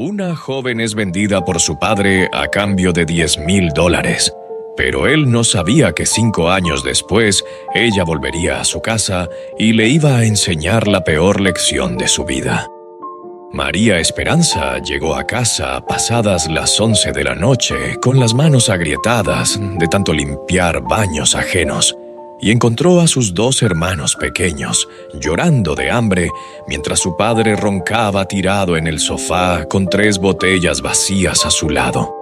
Una joven es vendida por su padre a cambio de $10,000, pero él no sabía que 5 años después ella volvería a su casa y le iba a enseñar la peor lección de su vida. María Esperanza llegó a casa pasadas las 11 de la noche con las manos agrietadas de tanto limpiar baños ajenos y encontró a sus 2 hermanos pequeños llorando de hambre mientras su padre roncaba tirado en el sofá con 3 botellas vacías a su lado.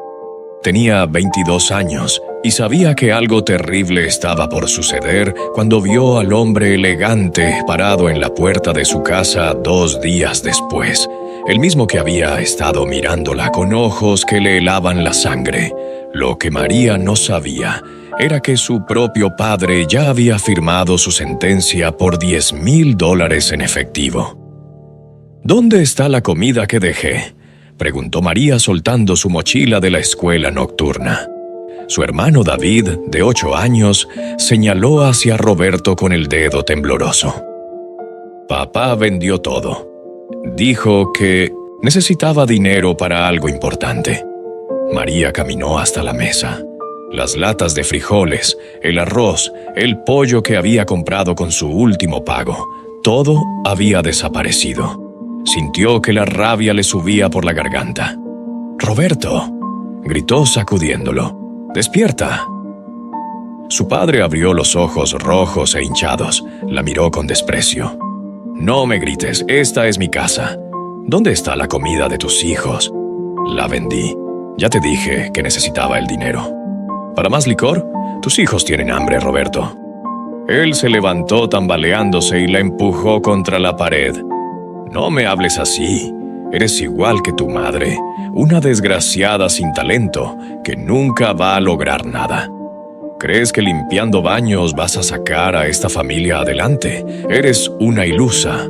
Tenía 22 años y sabía que algo terrible estaba por suceder cuando vio al hombre elegante parado en la puerta de su casa 2 días después, el mismo que había estado mirándola con ojos que le helaban la sangre. Lo que María no sabía era que su propio padre ya había firmado su sentencia por $10,000 en efectivo. ¿Dónde está la comida que dejé?, preguntó María soltando su mochila de la escuela nocturna. Su hermano David, de 8 años, señaló hacia Roberto con el dedo tembloroso. Papá vendió todo. Dijo que necesitaba dinero para algo importante. María caminó hasta la mesa. Las latas de frijoles, el arroz, el pollo que había comprado con su último pago, todo había desaparecido. Sintió que la rabia le subía por la garganta. «¡Roberto!», gritó sacudiéndolo. «¡Despierta!». Su padre abrió los ojos rojos e hinchados. La miró con desprecio. «No me grites, esta es mi casa. ¿Dónde está la comida de tus hijos?». «La vendí. Ya te dije que necesitaba el dinero». «¿Para más licor? Tus hijos tienen hambre, Roberto». Él se levantó tambaleándose y la empujó contra la pared. «No me hables así. Eres igual que tu madre, una desgraciada sin talento que nunca va a lograr nada. ¿Crees que limpiando baños vas a sacar a esta familia adelante? Eres una ilusa».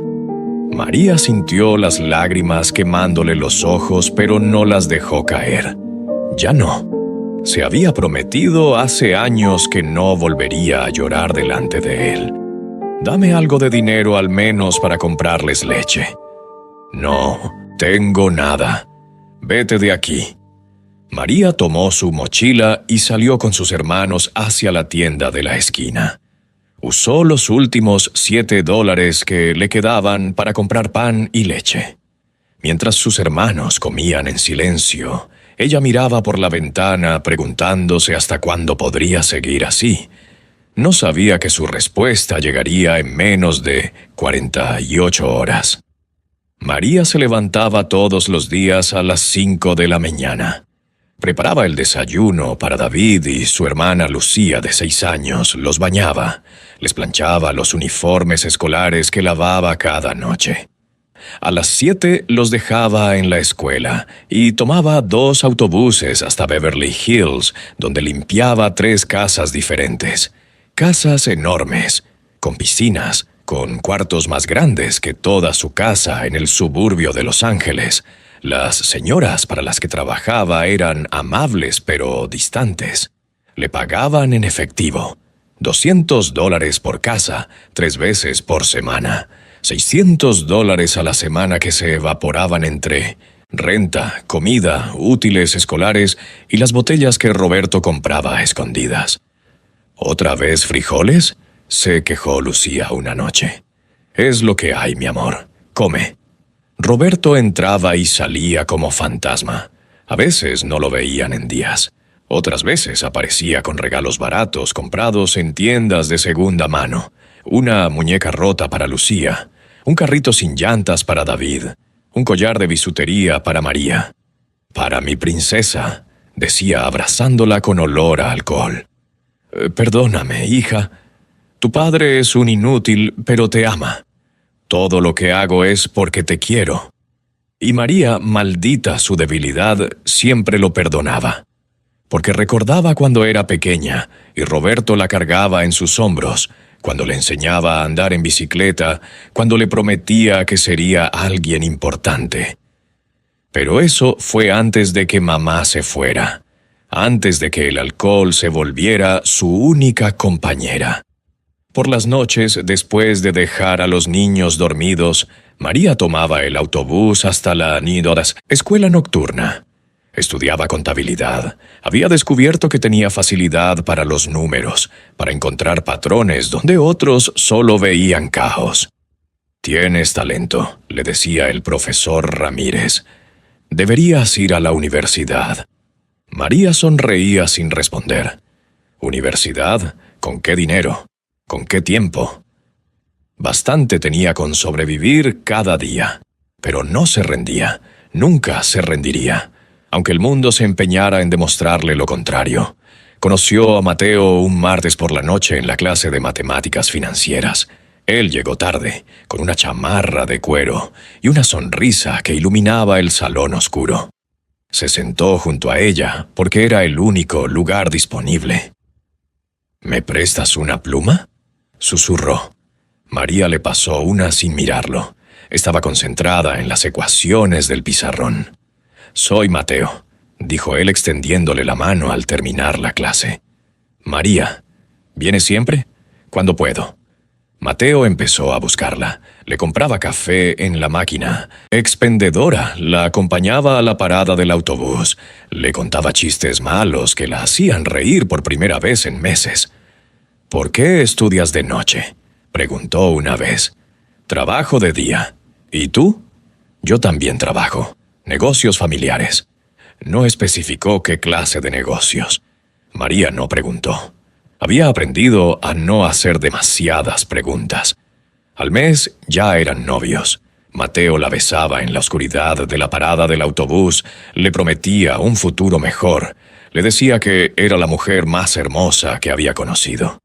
María sintió las lágrimas quemándole los ojos, pero no las dejó caer. Ya no. Se había prometido hace años que no volvería a llorar delante de él. «Dame algo de dinero al menos para comprarles leche». «No, tengo nada. Vete de aquí». María tomó su mochila y salió con sus hermanos hacia la tienda de la esquina. Usó los últimos $7 que le quedaban para comprar pan y leche. Mientras sus hermanos comían en silencio, ella miraba por la ventana preguntándose hasta cuándo podría seguir así. No sabía que su respuesta llegaría en menos de 48 horas. María se levantaba todos los días a las 5 de la mañana. Preparaba el desayuno para David y su hermana Lucía, de 6 años, los bañaba, les planchaba los uniformes escolares que lavaba cada noche. A las 7 los dejaba en la escuela y tomaba 2 autobuses hasta Beverly Hills, donde limpiaba 3 casas diferentes. Casas enormes, con piscinas, con cuartos más grandes que toda su casa en el suburbio de Los Ángeles. Las señoras para las que trabajaba eran amables pero distantes. Le pagaban en efectivo. $200 por casa, 3 veces por semana. $600 a la semana que se evaporaban entre renta, comida, útiles escolares y las botellas que Roberto compraba a escondidas. «¿Otra vez frijoles?», se quejó Lucía una noche. «Es lo que hay, mi amor. Come». Roberto entraba y salía como fantasma. A veces no lo veían en días. Otras veces aparecía con regalos baratos comprados en tiendas de segunda mano. Una muñeca rota para Lucía, un carrito sin llantas para David, un collar de bisutería para María. «Para mi princesa», decía abrazándola con olor a alcohol. «Perdóname, hija. Tu padre es un inútil, pero te ama. Todo lo que hago es porque te quiero». Y María, maldita su debilidad, siempre lo perdonaba. Porque recordaba cuando era pequeña y Roberto la cargaba en sus hombros, cuando le enseñaba a andar en bicicleta, cuando le prometía que sería alguien importante. Pero eso fue antes de que mamá se fuera, antes de que el alcohol se volviera su única compañera. Por las noches, después de dejar a los niños dormidos, María tomaba el autobús hasta la Nidoras, escuela nocturna. Estudiaba contabilidad. Había descubierto que tenía facilidad para los números, para encontrar patrones donde otros solo veían caos. «Tienes talento», le decía el profesor Ramírez. «Deberías ir a la universidad». María sonreía sin responder. «¿Universidad? ¿Con qué dinero? ¿Con qué tiempo?» Bastante tenía con sobrevivir cada día. Pero no se rendía. Nunca se rendiría. Aunque el mundo se empeñara en demostrarle lo contrario. Conoció a Mateo un martes por la noche en la clase de matemáticas financieras. Él llegó tarde, con una chamarra de cuero y una sonrisa que iluminaba el salón oscuro. Se sentó junto a ella porque era el único lugar disponible. «¿Me prestas una pluma?», susurró. María le pasó una sin mirarlo. Estaba concentrada en las ecuaciones del pizarrón. «Soy Mateo», dijo él extendiéndole la mano al terminar la clase. «María, ¿vienes siempre?». «Cuando puedo». Mateo empezó a buscarla. Le compraba café en la máquina. Expendedora la acompañaba a la parada del autobús. Le contaba chistes malos que la hacían reír por primera vez en meses. «¿Por qué estudias de noche?», preguntó una vez. «Trabajo de día. ¿Y tú?». «Yo también trabajo. Negocios familiares». No especificó qué clase de negocios. María no preguntó. Había aprendido a no hacer demasiadas preguntas. Al mes ya eran novios. Mateo la besaba en la oscuridad de la parada del autobús, le prometía un futuro mejor. Le decía que era la mujer más hermosa que había conocido.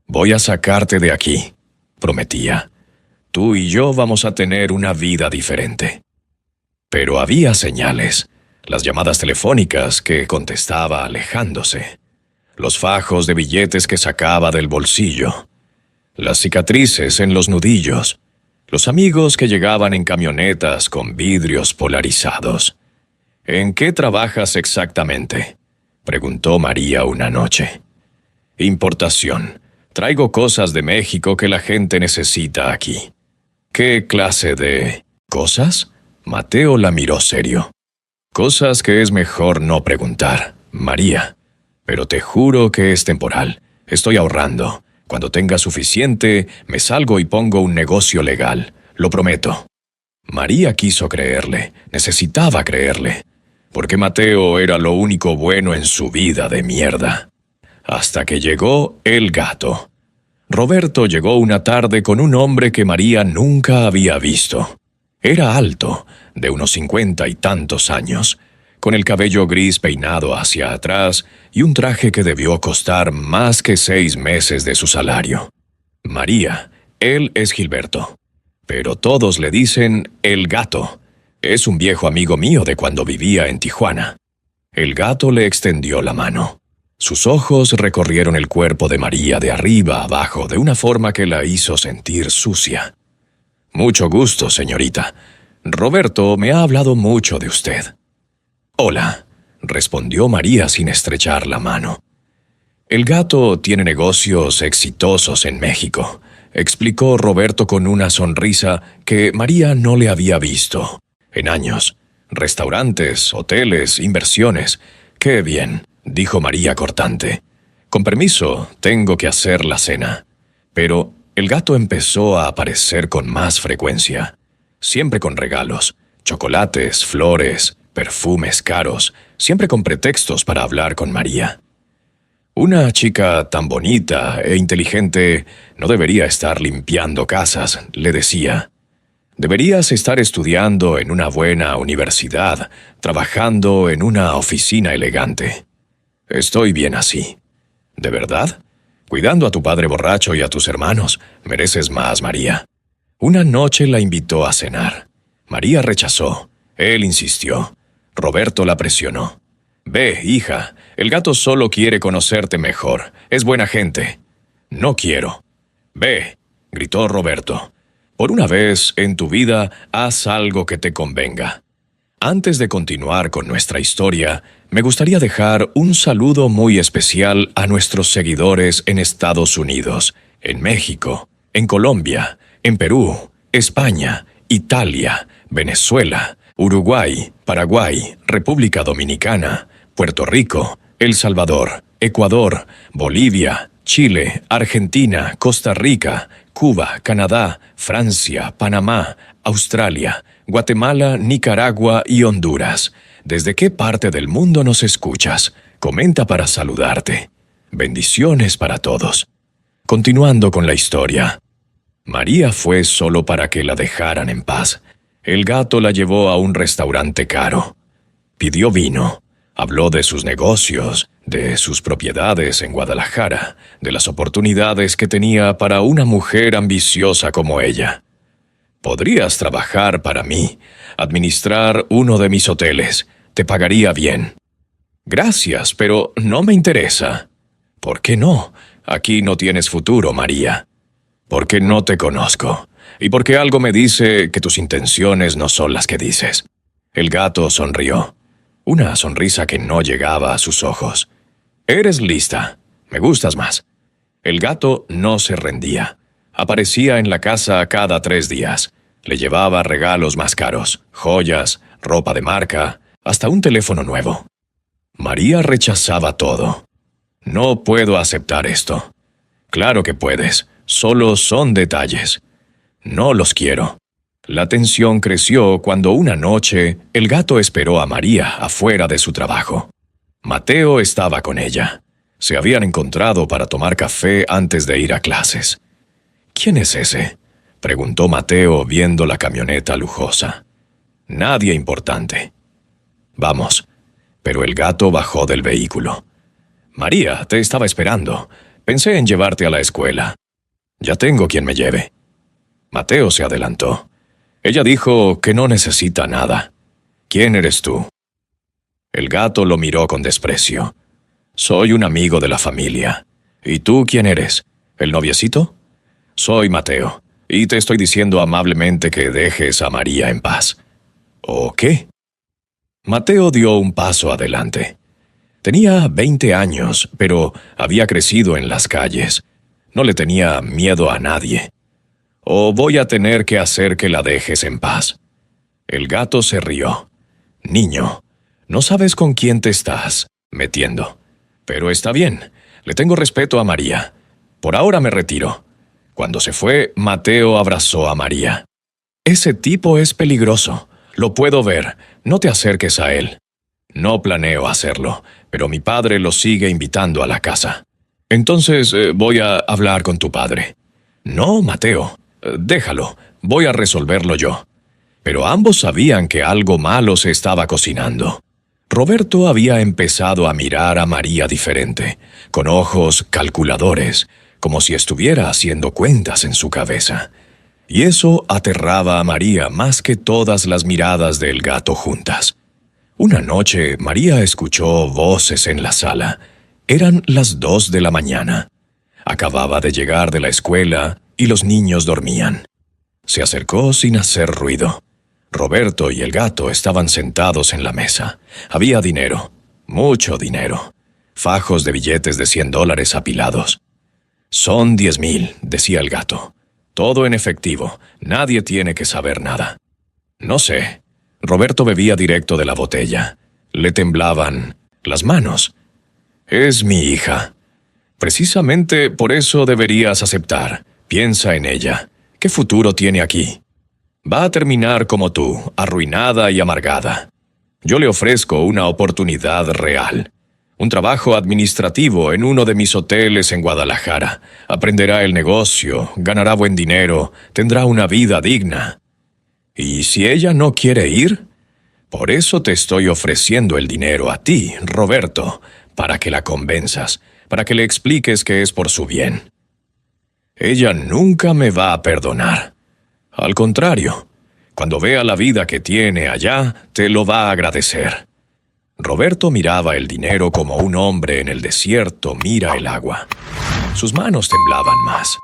«Voy a sacarte de aquí», prometía. «Tú y yo vamos a tener una vida diferente». Pero había señales. Las llamadas telefónicas que contestaba alejándose. Los fajos de billetes que sacaba del bolsillo. Las cicatrices en los nudillos. Los amigos que llegaban en camionetas con vidrios polarizados. «¿En qué trabajas exactamente?», preguntó María una noche. «Importación. Traigo cosas de México que la gente necesita aquí». «¿Qué clase de cosas?». Mateo la miró serio. «Cosas que es mejor no preguntar, María. Pero te juro que es temporal. Estoy ahorrando. Cuando tenga suficiente, me salgo y pongo un negocio legal. Lo prometo». María quiso creerle. Necesitaba creerle. Porque Mateo era lo único bueno en su vida de mierda. Hasta que llegó el gato. Roberto llegó una tarde con un hombre que María nunca había visto. Era alto, de unos 50 y tantos años, con el cabello gris peinado hacia atrás y un traje que debió costar más que 6 meses de su salario. «María, él es Gilberto. Pero todos le dicen el gato. Es un viejo amigo mío de cuando vivía en Tijuana». El gato le extendió la mano. Sus ojos recorrieron el cuerpo de María de arriba a abajo de una forma que la hizo sentir sucia. «Mucho gusto, señorita. Roberto me ha hablado mucho de usted». «Hola», respondió María sin estrechar la mano. «El gato tiene negocios exitosos en México», explicó Roberto con una sonrisa que María no le había visto en años. «Restaurantes, hoteles, inversiones. ¡Qué bien!», dijo María cortante. «Con permiso, tengo que hacer la cena». Pero el gato empezó a aparecer con más frecuencia. Siempre con regalos, chocolates, flores, perfumes caros, siempre con pretextos para hablar con María. «Una chica tan bonita e inteligente no debería estar limpiando casas», le decía. «Deberías estar estudiando en una buena universidad, trabajando en una oficina elegante». «Estoy bien así». «¿De verdad? Cuidando a tu padre borracho y a tus hermanos, mereces más, María». Una noche la invitó a cenar. María rechazó. Él insistió. Roberto la presionó. «Ve, hija, el gato solo quiere conocerte mejor. Es buena gente». «No quiero». «Ve», gritó Roberto. «Por una vez en tu vida, haz algo que te convenga». Antes de continuar con nuestra historia, me gustaría dejar un saludo muy especial a nuestros seguidores en Estados Unidos, en México, en Colombia, en Perú, España, Italia, Venezuela, Uruguay, Paraguay, República Dominicana, Puerto Rico, El Salvador, Ecuador, Bolivia, Chile, Argentina, Costa Rica, Cuba, Canadá, Francia, Panamá, Australia, Guatemala, Nicaragua y Honduras. ¿Desde qué parte del mundo nos escuchas? Comenta para saludarte. Bendiciones para todos. Continuando con la historia. María fue solo para que la dejaran en paz. El gato la llevó a un restaurante caro. Pidió vino. Habló de sus negocios, de sus propiedades en Guadalajara, de las oportunidades que tenía para una mujer ambiciosa como ella. Podrías trabajar para mí, administrar uno de mis hoteles. Te pagaría bien. Gracias, pero no me interesa. ¿Por qué no? Aquí no tienes futuro, María. Porque no te conozco, y porque algo me dice que tus intenciones no son las que dices. El gato sonrió. Una sonrisa que no llegaba a sus ojos. Eres lista. Me gustas más. El gato no se rendía. Aparecía en la casa cada 3 días. Le llevaba regalos más caros, joyas, ropa de marca, hasta un teléfono nuevo. María rechazaba todo. No puedo aceptar esto. Claro que puedes. Solo son detalles. No los quiero. La tensión creció cuando una noche el gato esperó a María afuera de su trabajo. Mateo estaba con ella. Se habían encontrado para tomar café antes de ir a clases. ¿Quién es ese?, preguntó Mateo viendo la camioneta lujosa. Nadie importante. Vamos. Pero el gato bajó del vehículo. María, te estaba esperando. Pensé en llevarte a la escuela. Ya tengo quien me lleve. Mateo se adelantó. Ella dijo que no necesita nada. ¿Quién eres tú? El gato lo miró con desprecio. Soy un amigo de la familia. ¿Y tú quién eres? ¿El noviecito? Soy Mateo, y te estoy diciendo amablemente que dejes a María en paz. ¿O qué? Mateo dio un paso adelante. Tenía 20 años, pero había crecido en las calles. No le tenía miedo a nadie. ¿O voy a tener que hacer que la dejes en paz? El gato se rió. Niño, no sabes con quién te estás metiendo. Pero está bien, le tengo respeto a María. Por ahora me retiro. Cuando se fue, Mateo abrazó a María. Ese tipo es peligroso. Lo puedo ver. No te acerques a él. No planeo hacerlo, pero mi padre lo sigue invitando a la casa. Entonces voy a hablar con tu padre. No, Mateo. Déjalo. Voy a resolverlo yo. Pero ambos sabían que algo malo se estaba cocinando. Roberto había empezado a mirar a María diferente, con ojos calculadores, como si estuviera haciendo cuentas en su cabeza. Y eso aterraba a María más que todas las miradas del gato juntas. Una noche, María escuchó voces en la sala. Eran las 2 de la mañana. Acababa de llegar de la escuela y los niños dormían. Se acercó sin hacer ruido. Roberto y el gato estaban sentados en la mesa. Había dinero, mucho dinero. Fajos de billetes de $100 apilados. Son 10,000, decía el gato. Todo en efectivo. Nadie tiene que saber nada. No sé. Roberto bebía directo de la botella. Le temblaban las manos. Es mi hija. Precisamente por eso deberías aceptar. Piensa en ella. ¿Qué futuro tiene aquí? Va a terminar como tú, arruinada y amargada. Yo le ofrezco una oportunidad real. Un trabajo administrativo en uno de mis hoteles en Guadalajara. Aprenderá el negocio, ganará buen dinero, tendrá una vida digna. ¿Y si ella no quiere ir? Por eso te estoy ofreciendo el dinero a ti, Roberto, para que la convenzas, para que le expliques que es por su bien. Ella nunca me va a perdonar. Al contrario, cuando vea la vida que tiene allá, te lo va a agradecer. Roberto miraba el dinero como un hombre en el desierto mira el agua. Sus manos temblaban más.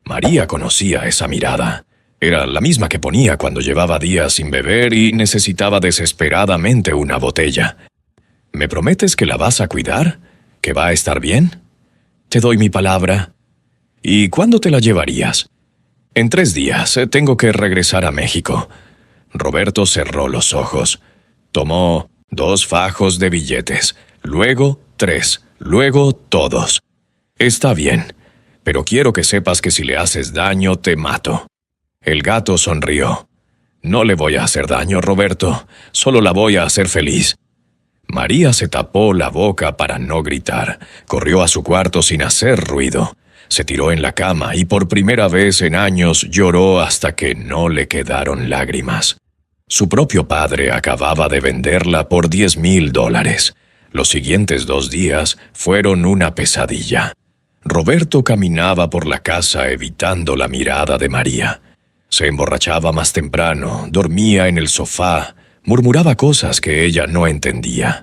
María conocía esa mirada. Era la misma que ponía cuando llevaba días sin beber y necesitaba desesperadamente una botella. ¿Me prometes que la vas a cuidar? ¿Que va a estar bien? Te doy mi palabra. ¿Y cuándo te la llevarías? En 3 días. Tengo que regresar a México. Roberto cerró los ojos. Tomó 2 fajos de billetes, luego 3, luego todos. Está bien, pero quiero que sepas que si le haces daño, te mato. El gato sonrió. No le voy a hacer daño, Roberto. Solo la voy a hacer feliz. María se tapó la boca para no gritar. Corrió a su cuarto sin hacer ruido. Se tiró en la cama y por primera vez en años lloró hasta que no le quedaron lágrimas. Su propio padre acababa de venderla por $10,000. Los siguientes 2 días fueron una pesadilla. Roberto caminaba por la casa evitando la mirada de María. Se emborrachaba más temprano, dormía en el sofá, murmuraba cosas que ella no entendía.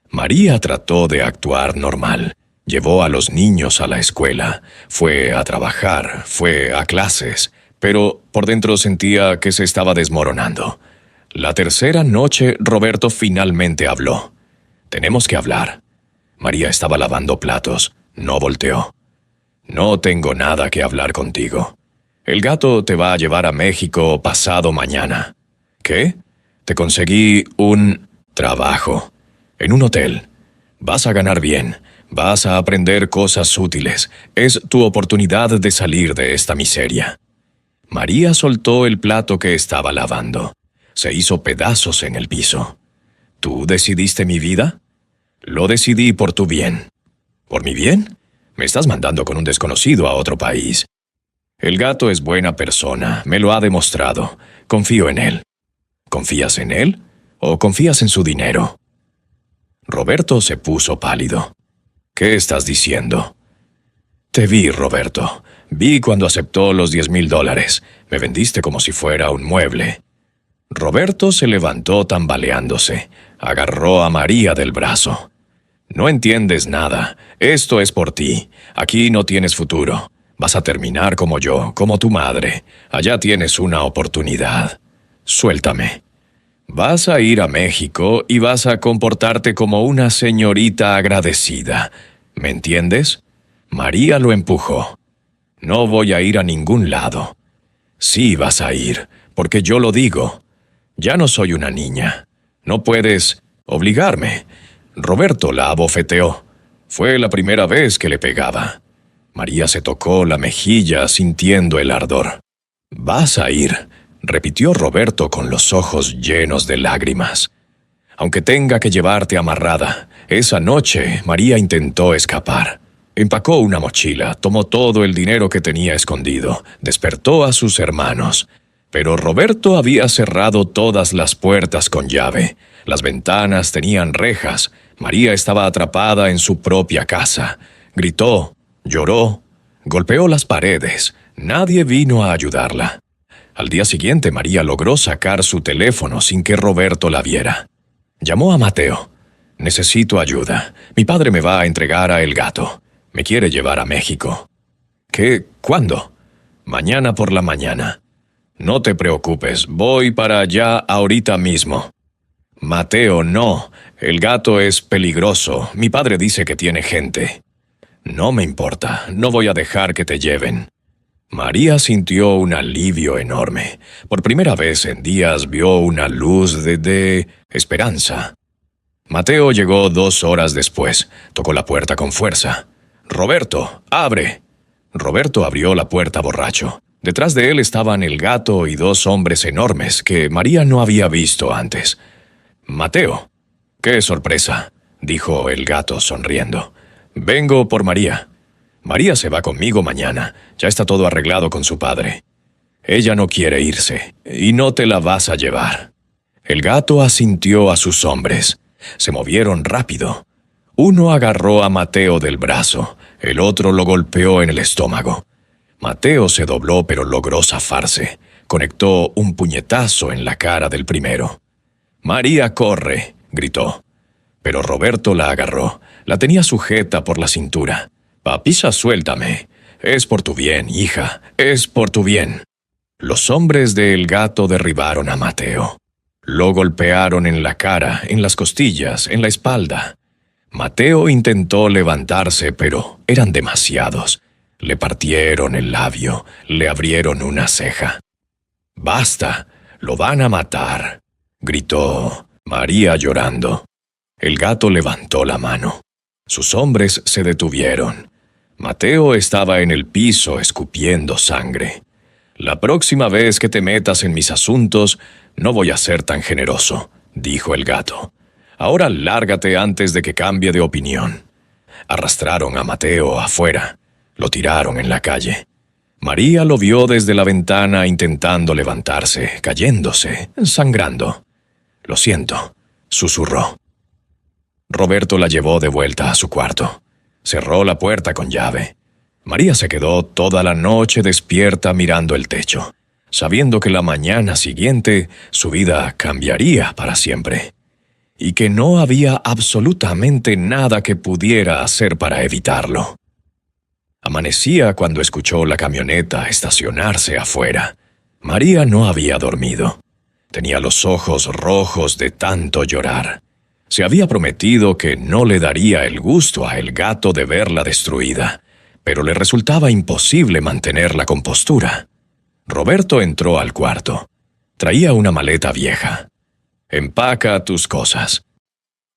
María trató de actuar normal. Llevó a los niños a la escuela, fue a trabajar, fue a clases, pero por dentro sentía que se estaba desmoronando. La tercera noche, Roberto finalmente habló. «Tenemos que hablar». María estaba lavando platos, no volteó. «No tengo nada que hablar contigo. El gato te va a llevar a México pasado mañana». «¿Qué?» «Te conseguí un trabajo, en un hotel. Vas a ganar bien, vas a aprender cosas útiles. Es tu oportunidad de salir de esta miseria». María soltó el plato que estaba lavando. Se hizo pedazos en el piso. «¿Tú decidiste mi vida?» «Lo decidí por tu bien». «¿Por mi bien? Me estás mandando con un desconocido a otro país». «El gato es buena persona, me lo ha demostrado. Confío en él». «¿Confías en él? ¿O confías en su dinero?» Roberto se puso pálido. «¿Qué estás diciendo?» «Te vi, Roberto. Vi cuando aceptó los $10,000. Me vendiste como si fuera un mueble». Roberto se levantó tambaleándose. Agarró a María del brazo. «No entiendes nada. Esto es por ti. Aquí no tienes futuro. Vas a terminar como yo, como tu madre. Allá tienes una oportunidad. Suéltame. Vas a ir a México y vas a comportarte como una señorita agradecida. ¿Me entiendes?» María lo empujó. «No voy a ir a ningún lado». «Sí vas a ir, porque yo lo digo. Ya no soy una niña. No puedes obligarme». Roberto la abofeteó. Fue la primera vez que le pegaba. María se tocó la mejilla sintiendo el ardor. «Vas a ir», repitió Roberto con los ojos llenos de lágrimas. «Aunque tenga que llevarte amarrada». Esa noche María intentó escapar. Empacó una mochila, tomó todo el dinero que tenía escondido, despertó a sus hermanos. Pero Roberto había cerrado todas las puertas con llave. Las ventanas tenían rejas. María estaba atrapada en su propia casa. Gritó, lloró, golpeó las paredes. Nadie vino a ayudarla. Al día siguiente María logró sacar su teléfono sin que Roberto la viera. Llamó a Mateo. «Necesito ayuda. Mi padre me va a entregar a el gato. Me quiere llevar a México». «¿Qué? ¿Cuándo?» «Mañana por la mañana». «No te preocupes, voy para allá ahorita mismo». «Mateo, no. El gato es peligroso. Mi padre dice que tiene gente». «No me importa. No voy a dejar que te lleven». María sintió un alivio enorme. Por primera vez en días vio una luz de esperanza. Mateo llegó 2 horas después. Tocó la puerta con fuerza. «Roberto, abre». Roberto abrió la puerta borracho. Detrás de él estaban el gato y 2 hombres enormes que María no había visto antes. «Mateo». «¡Qué sorpresa!», dijo el gato sonriendo. «Vengo por María. María se va conmigo mañana. Ya está todo arreglado con su padre. Ella no quiere irse, y no te la vas a llevar». El gato asintió a sus hombres. Se movieron rápido. Uno agarró a Mateo del brazo, el otro lo golpeó en el estómago. Mateo se dobló pero logró zafarse. Conectó un puñetazo en la cara del primero. «María, corre», gritó. Pero Roberto la agarró. La tenía sujeta por la cintura. «Papisa, suéltame. Es por tu bien, hija. Es por tu bien». Los hombres del gato derribaron a Mateo. Lo golpearon en la cara, en las costillas, en la espalda. Mateo intentó levantarse, pero eran demasiados. Le partieron el labio, le abrieron una ceja. «¡Basta! ¡Lo van a matar!», gritó María llorando. El gato levantó la mano. Sus hombres se detuvieron. Mateo estaba en el piso escupiendo sangre. «La próxima vez que te metas en mis asuntos, no voy a ser tan generoso», dijo el gato. «Ahora lárgate antes de que cambie de opinión». Arrastraron a Mateo afuera. Lo tiraron en la calle. María lo vio desde la ventana intentando levantarse, cayéndose, sangrando. «Lo siento», susurró. Roberto la llevó de vuelta a su cuarto. Cerró la puerta con llave. María se quedó toda la noche despierta mirando el techo, sabiendo que la mañana siguiente su vida cambiaría para siempre, y que no había absolutamente nada que pudiera hacer para evitarlo. Amanecía cuando escuchó la camioneta estacionarse afuera. María no había dormido. Tenía los ojos rojos de tanto llorar. Se había prometido que no le daría el gusto a el gato de verla destruida, pero le resultaba imposible mantener la compostura. Roberto entró al cuarto. Traía una maleta vieja. «Empaca tus cosas».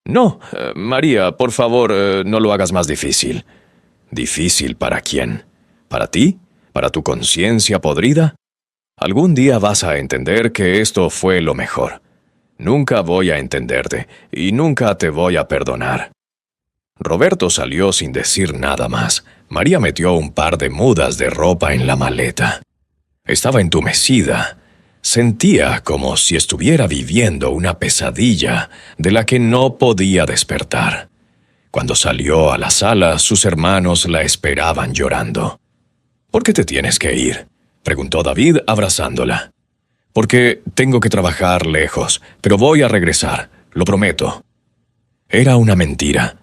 «No, María, por favor, no lo hagas más difícil». «¿Difícil para quién? ¿Para ti? ¿Para tu conciencia podrida? Algún día vas a entender que esto fue lo mejor. Nunca voy a entenderte y nunca te voy a perdonar». Roberto salió sin decir nada más. María metió un par de mudas de ropa en la maleta. Estaba entumecida. Sentía como si estuviera viviendo una pesadilla de la que no podía despertar. Cuando salió a la sala, sus hermanos la esperaban llorando. «¿Por qué te tienes que ir?», preguntó David abrazándola. «Porque tengo que trabajar lejos, pero voy a regresar, lo prometo». Era una mentira.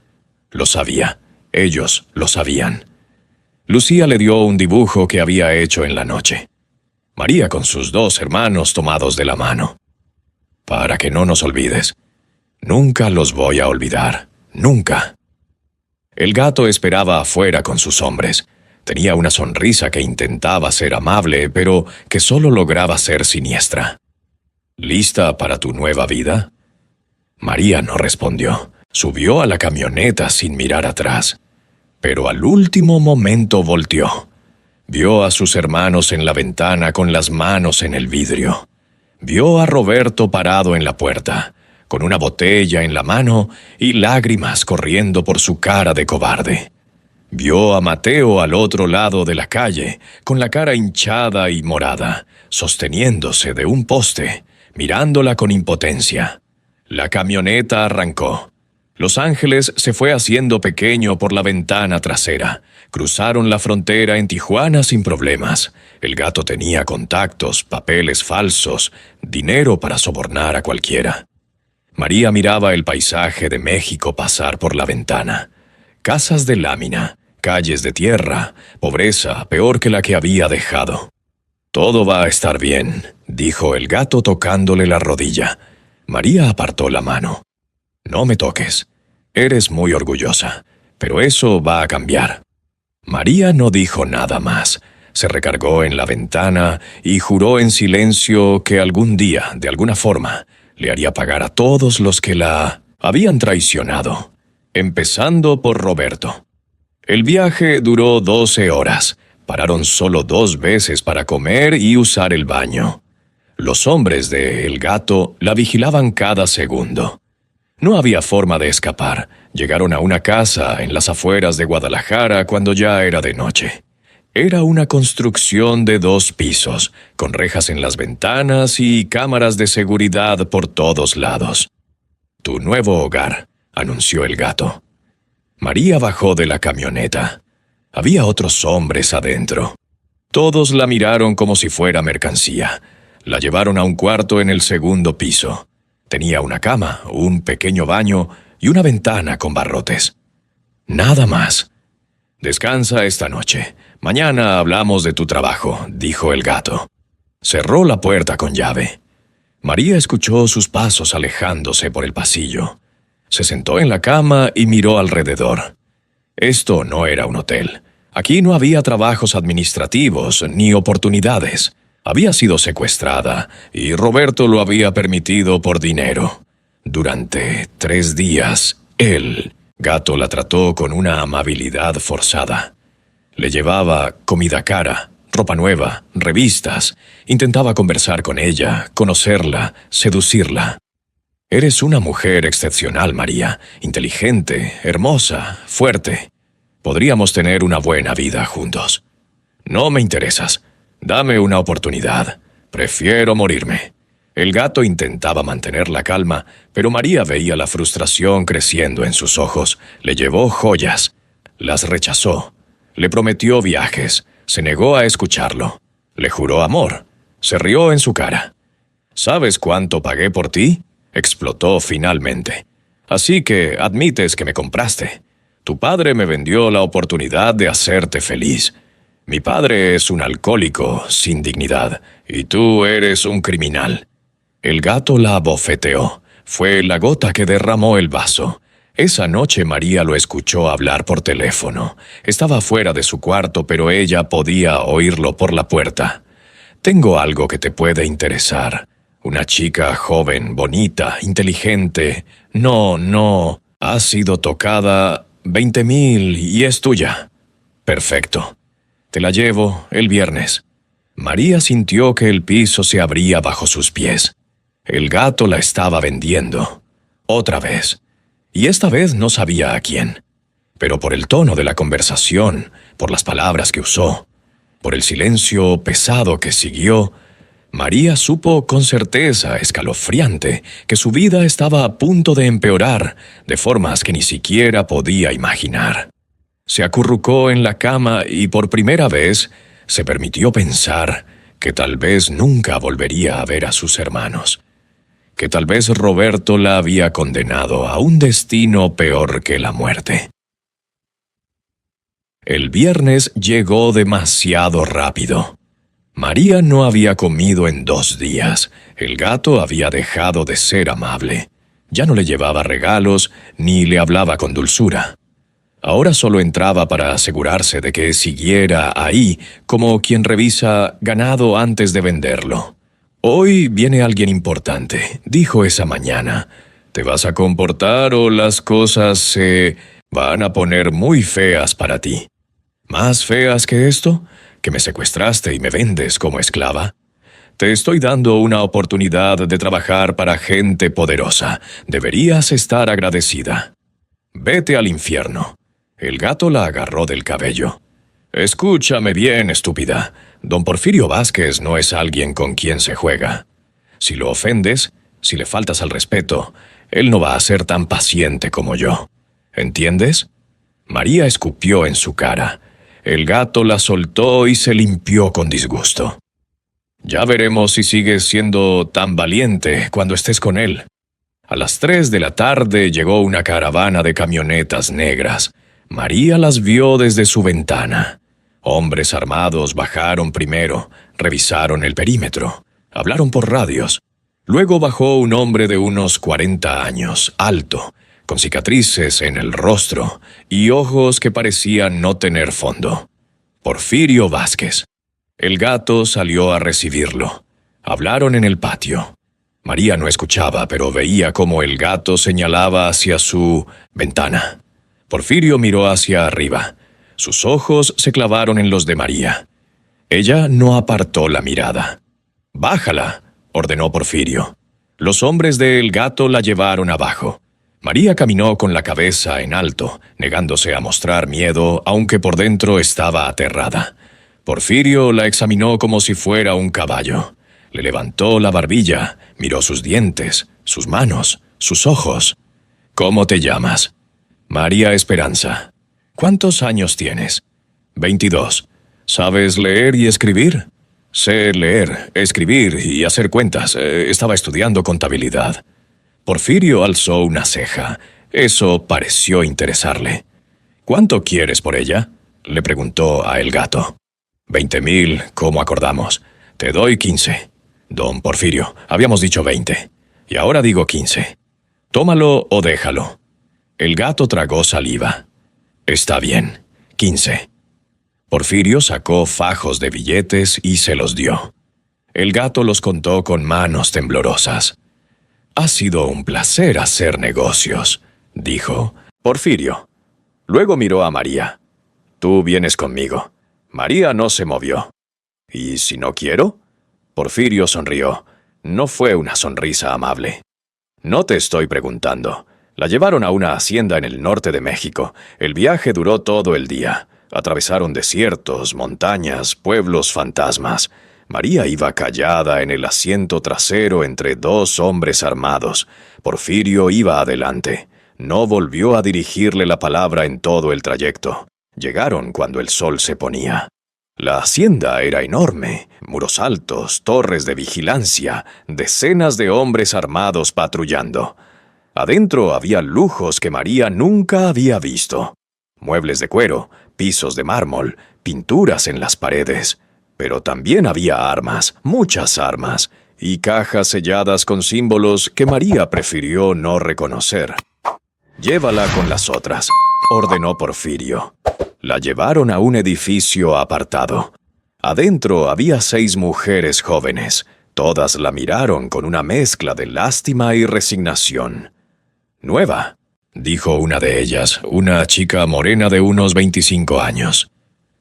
Lo sabía. Ellos lo sabían. Lucía le dio un dibujo que había hecho en la noche. María con sus dos hermanos tomados de la mano. «Para que no nos olvides. Nunca los voy a olvidar. Nunca». El gato esperaba afuera con sus hombres. Tenía una sonrisa que intentaba ser amable, pero que solo lograba ser siniestra. «¿Lista para tu nueva vida?». María no respondió. Subió a la camioneta sin mirar atrás. Pero al último momento volteó. Vio a sus hermanos en la ventana con las manos en el vidrio. Vio a Roberto parado en la puerta, con una botella en la mano y lágrimas corriendo por su cara de cobarde. Vio a Mateo al otro lado de la calle, con la cara hinchada y morada, sosteniéndose de un poste, mirándola con impotencia. La camioneta arrancó. Los Ángeles se fue haciendo pequeño por la ventana trasera. Cruzaron la frontera en Tijuana sin problemas. El gato tenía contactos, papeles falsos, dinero para sobornar a cualquiera. María miraba el paisaje de México pasar por la ventana. Casas de lámina, calles de tierra, pobreza peor que la que había dejado. «Todo va a estar bien», dijo el gato tocándole la rodilla. María apartó la mano. «No me toques. Eres muy orgullosa, pero eso va a cambiar». María no dijo nada más. Se recargó en la ventana y juró en silencio que algún día, de alguna forma, le haría pagar a todos los que la habían traicionado, empezando por Roberto. El viaje duró 12 horas. Pararon solo 2 veces para comer y usar el baño. Los hombres de El Gato la vigilaban cada segundo. No había forma de escapar. Llegaron a una casa en las afueras de Guadalajara cuando ya era de noche. Era una construcción de 2 pisos, con rejas en las ventanas y cámaras de seguridad por todos lados. «Tu nuevo hogar», anunció el gato. María bajó de la camioneta. Había otros hombres adentro. Todos la miraron como si fuera mercancía. La llevaron a un cuarto en el 2º piso. Tenía una cama, un pequeño baño y una ventana con barrotes. Nada más. «Descansa esta noche. Mañana hablamos de tu trabajo», dijo el gato. Cerró la puerta con llave. María escuchó sus pasos alejándose por el pasillo. Se sentó en la cama y miró alrededor. Esto no era un hotel. Aquí no había trabajos administrativos ni oportunidades. Había sido secuestrada y Roberto lo había permitido por dinero. Durante 3 días, el gato la trató con una amabilidad forzada. Le llevaba comida cara, ropa nueva, revistas. Intentaba conversar con ella, conocerla, seducirla. Eres una mujer excepcional, María. Inteligente, hermosa, fuerte. Podríamos tener una buena vida juntos. No me interesas. Dame una oportunidad. Prefiero morirme. El gato intentaba mantener la calma, pero María veía la frustración creciendo en sus ojos. Le llevó joyas. Las rechazó. Le prometió viajes. Se negó a escucharlo. Le juró amor. Se rió en su cara. ¿Sabes cuánto pagué por ti? Explotó finalmente. Así que admites que me compraste. Tu padre me vendió la oportunidad de hacerte feliz. Mi padre es un alcohólico sin dignidad, y tú eres un criminal. El gato la abofeteó. Fue la gota que derramó el vaso. Esa noche María lo escuchó hablar por teléfono. Estaba fuera de su cuarto, pero ella podía oírlo por la puerta. Tengo algo que te puede interesar. Una chica joven, bonita, inteligente. No. Ha sido tocada 20,000 y es tuya. Perfecto. Te la llevo el viernes. María sintió que el piso se abría bajo sus pies. El gato la estaba vendiendo. Otra vez. Y esta vez no sabía a quién. Pero por el tono de la conversación, por las palabras que usó, por el silencio pesado que siguió, María supo con certeza escalofriante que su vida estaba a punto de empeorar de formas que ni siquiera podía imaginar. Se acurrucó en la cama y por primera vez se permitió pensar que tal vez nunca volvería a ver a sus hermanos, que tal vez Roberto la había condenado a un destino peor que la muerte. El viernes llegó demasiado rápido. María no había comido en 2 días. El gato había dejado de ser amable. Ya no le llevaba regalos ni le hablaba con dulzura. Ahora solo entraba para asegurarse de que siguiera ahí, como quien revisa ganado antes de venderlo. «Hoy viene alguien importante», dijo esa mañana. «¿Te vas a comportar o las cosas se van a poner muy feas para ti?» «¿Más feas que esto? ¿Que me secuestraste y me vendes como esclava? Te estoy dando una oportunidad de trabajar para gente poderosa. Deberías estar agradecida. Vete al infierno». El gato la agarró del cabello. «Escúchame bien, estúpida. Don Porfirio Vázquez no es alguien con quien se juega. Si lo ofendes, si le faltas al respeto, él no va a ser tan paciente como yo. ¿Entiendes?» María escupió en su cara. El gato la soltó y se limpió con disgusto. «Ya veremos si sigues siendo tan valiente cuando estés con él». A las 3 de la tarde llegó una caravana de camionetas negras. María las vio desde su ventana. Hombres armados bajaron primero, revisaron el perímetro, hablaron por radios. Luego bajó un hombre de unos 40 años, alto, con cicatrices en el rostro y ojos que parecían no tener fondo. Porfirio Vázquez. El gato salió a recibirlo. Hablaron en el patio. María no escuchaba, pero veía cómo el gato señalaba hacia su ventana. Porfirio miró hacia arriba. Sus ojos se clavaron en los de María. Ella no apartó la mirada. «Bájala», ordenó Porfirio. Los hombres del gato la llevaron abajo. María caminó con la cabeza en alto, negándose a mostrar miedo, aunque por dentro estaba aterrada. Porfirio la examinó como si fuera un caballo. Le levantó la barbilla, miró sus dientes, sus manos, sus ojos. «¿Cómo te llamas?» «María Esperanza». «¿Cuántos años tienes?» «22». «¿Sabes leer y escribir?» «Sé leer, escribir y hacer cuentas. Estaba estudiando contabilidad». Porfirio alzó una ceja. Eso pareció interesarle. «¿Cuánto quieres por ella?», le preguntó a el gato. 20,000, como acordamos. Te doy 15. Don Porfirio, habíamos dicho 20. Y ahora digo 15. Tómalo o déjalo. El gato tragó saliva. Está bien, 15. Porfirio sacó fajos de billetes y se los dio. El gato los contó con manos temblorosas. «Ha sido un placer hacer negocios», dijo Porfirio. Luego miró a María. «Tú vienes conmigo». María no se movió. «¿Y si no quiero?» Porfirio sonrió. No fue una sonrisa amable. «No te estoy preguntando». La llevaron a una hacienda en el norte de México. El viaje duró todo el día. Atravesaron desiertos, montañas, pueblos fantasmas. María iba callada en el asiento trasero entre dos hombres armados. Porfirio iba adelante. No volvió a dirigirle la palabra en todo el trayecto. Llegaron cuando el sol se ponía. La hacienda era enorme, muros altos, torres de vigilancia, decenas de hombres armados patrullando. Adentro había lujos que María nunca había visto. Muebles de cuero, pisos de mármol, pinturas en las paredes. Pero también había armas, muchas armas, y cajas selladas con símbolos que María prefirió no reconocer. «Llévala con las otras», ordenó Porfirio. La llevaron a un edificio apartado. Adentro había 6 mujeres jóvenes. Todas la miraron con una mezcla de lástima y resignación. «Nueva», dijo una de ellas, una chica morena de unos 25 años.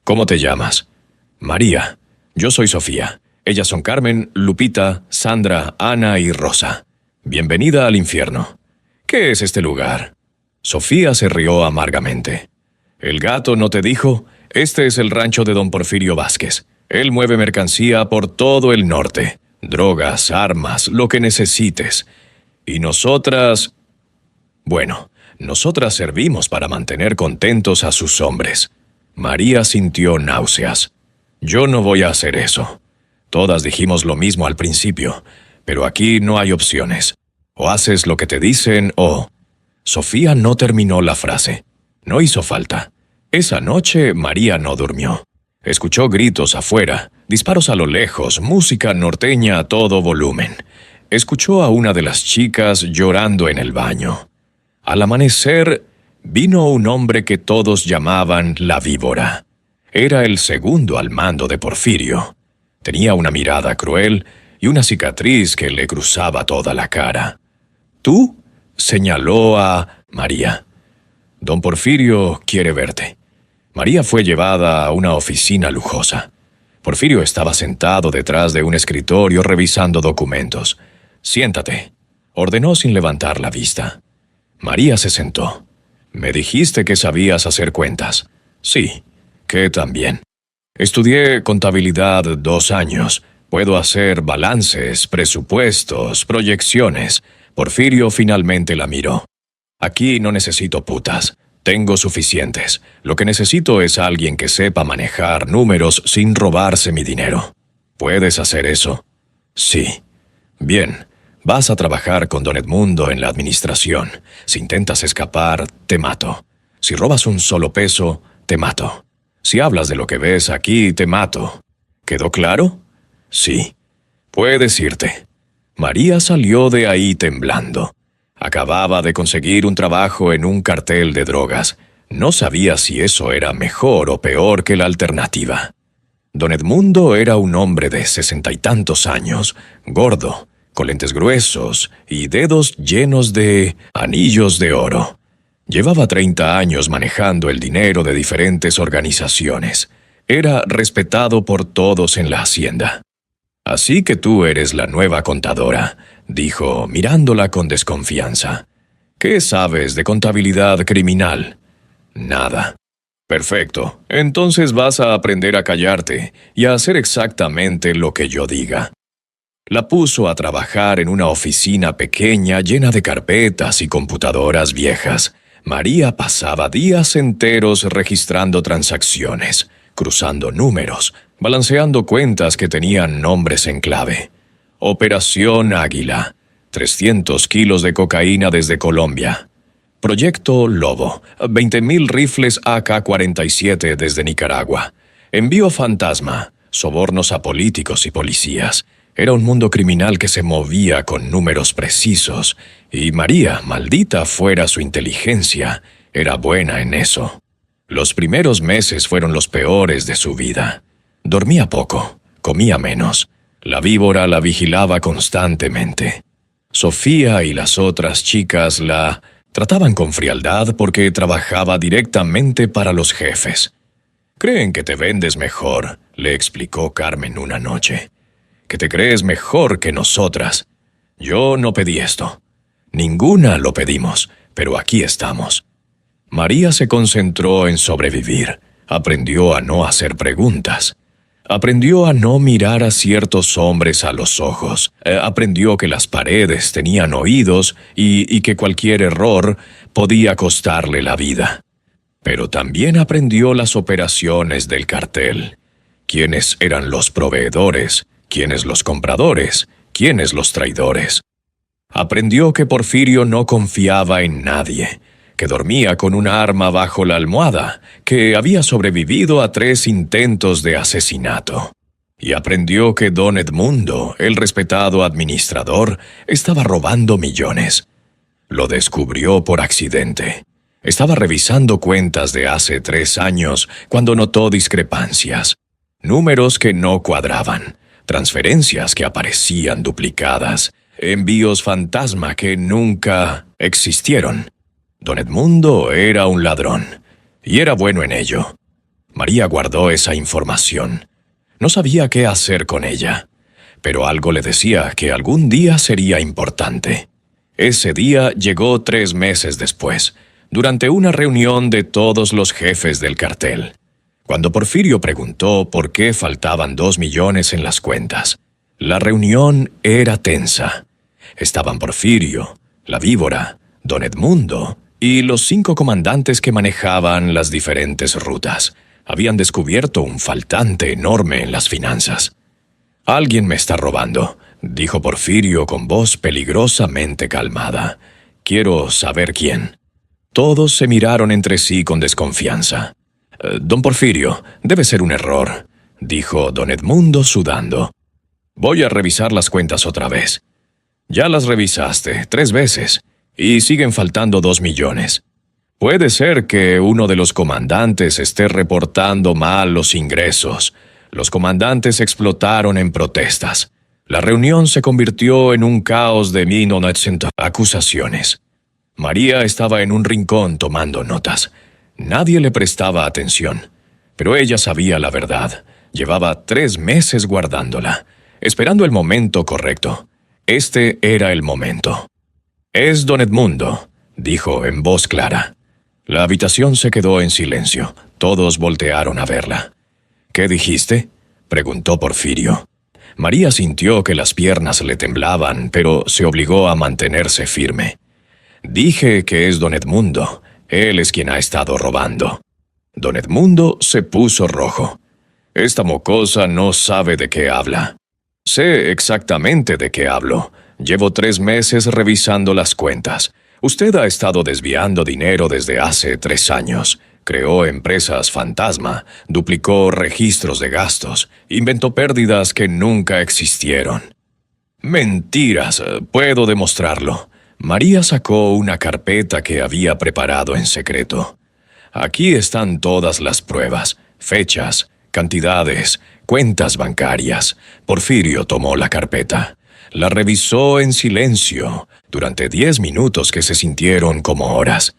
«¿Cómo te llamas?» «María. Yo soy Sofía. Ellas son Carmen, Lupita, Sandra, Ana y Rosa. Bienvenida al infierno». «¿Qué es este lugar?» Sofía se rió amargamente. «¿El gato no te dijo? Este es el rancho de don Porfirio Vázquez. Él mueve mercancía por todo el norte. Drogas, armas, lo que necesites. Y nosotras... Bueno, nosotras servimos para mantener contentos a sus hombres». María sintió náuseas. «Yo no voy a hacer eso». Todas dijimos lo mismo al principio, pero aquí no hay opciones. O haces lo que te dicen o... Sofía no terminó la frase. No hizo falta. Esa noche María no durmió. Escuchó gritos afuera, disparos a lo lejos, música norteña a todo volumen. Escuchó a una de las chicas llorando en el baño. Al amanecer, vino un hombre que todos llamaban la Víbora. Era el segundo al mando de Porfirio. Tenía una mirada cruel y una cicatriz que le cruzaba toda la cara. «¿Tú?» señaló a María. «Don Porfirio quiere verte». María fue llevada a una oficina lujosa. Porfirio estaba sentado detrás de un escritorio revisando documentos. «Siéntate», ordenó sin levantar la vista. María se sentó. «Me dijiste que sabías hacer cuentas». «Sí, que también. Estudié contabilidad 2 años. Puedo hacer balances, presupuestos, proyecciones». Porfirio finalmente la miró. «Aquí no necesito putas. Tengo suficientes. Lo que necesito es alguien que sepa manejar números sin robarse mi dinero. ¿Puedes hacer eso?» «Sí». «Bien. Vas a trabajar con don Edmundo en la administración. Si intentas escapar, te mato. Si robas un solo peso, te mato. Si hablas de lo que ves aquí, te mato. ¿Quedó claro?» «Sí». «Puedes irte». María salió de ahí temblando. Acababa de conseguir un trabajo en un cartel de drogas. No sabía si eso era mejor o peor que la alternativa. Don Edmundo era un hombre de 60 y tantos años, gordo, con lentes gruesos y dedos llenos de anillos de oro. Llevaba 30 años manejando el dinero de diferentes organizaciones. Era respetado por todos en la hacienda. «Así que tú eres la nueva contadora», dijo, mirándola con desconfianza. «¿Qué sabes de contabilidad criminal?» «Nada». «Perfecto. Entonces vas a aprender a callarte y a hacer exactamente lo que yo diga». La puso a trabajar en una oficina pequeña llena de carpetas y computadoras viejas. María pasaba días enteros registrando transacciones, cruzando números, balanceando cuentas que tenían nombres en clave. Operación Águila, 300 kilos de cocaína desde Colombia. Proyecto Lobo, 20,000 rifles AK-47 desde Nicaragua. Envío fantasma, sobornos a políticos y policías. Era un mundo criminal que se movía con números precisos, y María, maldita fuera su inteligencia, era buena en eso. Los primeros meses fueron los peores de su vida. Dormía poco, comía menos. La víbora la vigilaba constantemente. Sofía y las otras chicas la trataban con frialdad porque trabajaba directamente para los jefes. «Creen que te vendes mejor», le explicó Carmen una noche. «Que te crees mejor que nosotras. Yo no pedí esto. Ninguna lo pedimos, pero aquí estamos». María se concentró en sobrevivir. Aprendió a no hacer preguntas. Aprendió a no mirar a ciertos hombres a los ojos. Aprendió que las paredes tenían oídos y que cualquier error podía costarle la vida. Pero también aprendió las operaciones del cartel. Quiénes eran los proveedores, quiénes los compradores, quiénes los traidores. Aprendió que Porfirio no confiaba en nadie, que dormía con una arma bajo la almohada, que había sobrevivido a 3 intentos de asesinato. Y aprendió que don Edmundo, el respetado administrador, estaba robando millones. Lo descubrió por accidente. Estaba revisando cuentas de hace 3 años cuando notó discrepancias. Números que no cuadraban, transferencias que aparecían duplicadas, envíos fantasma que nunca existieron. Don Edmundo era un ladrón, y era bueno en ello. María guardó esa información. No sabía qué hacer con ella, pero algo le decía que algún día sería importante. Ese día llegó 3 meses después, durante una reunión de todos los jefes del cartel. Cuando Porfirio preguntó por qué faltaban 2 millones en las cuentas, la reunión era tensa. Estaban Porfirio, la víbora, don Edmundo y los 5 comandantes que manejaban las diferentes rutas. Habían descubierto un faltante enorme en las finanzas. «Alguien me está robando», dijo Porfirio con voz peligrosamente calmada. «Quiero saber quién». Todos se miraron entre sí con desconfianza. «Don Porfirio, debe ser un error», dijo don Edmundo sudando. «Voy a revisar las cuentas otra vez». «Ya las revisaste 3 veces, y siguen faltando 2 millones. Puede ser que uno de los comandantes esté reportando mal los ingresos. Los comandantes explotaron en protestas. La reunión se convirtió en un caos de 1900 acusaciones. María estaba en un rincón tomando notas. Nadie le prestaba atención, pero ella sabía la verdad. Llevaba 3 meses guardándola, esperando el momento correcto. Este era el momento. «Es don Edmundo», dijo en voz clara. La habitación se quedó en silencio. Todos voltearon a verla. «¿Qué dijiste?», preguntó Porfirio. María sintió que las piernas le temblaban, pero se obligó a mantenerse firme. «Dije que es don Edmundo. Él es quien ha estado robando». Don Edmundo se puso rojo. «Esta mocosa no sabe de qué habla». «Sé exactamente de qué hablo. Llevo 3 meses revisando las cuentas. Usted ha estado desviando dinero desde hace 3 años. Creó empresas fantasma, duplicó registros de gastos, inventó pérdidas que nunca existieron». «Mentiras, puedo demostrarlo». María sacó una carpeta que había preparado en secreto. «Aquí están todas las pruebas, fechas, cantidades, cuentas bancarias». Porfirio tomó la carpeta. La revisó en silencio durante 10 minutos que se sintieron como horas.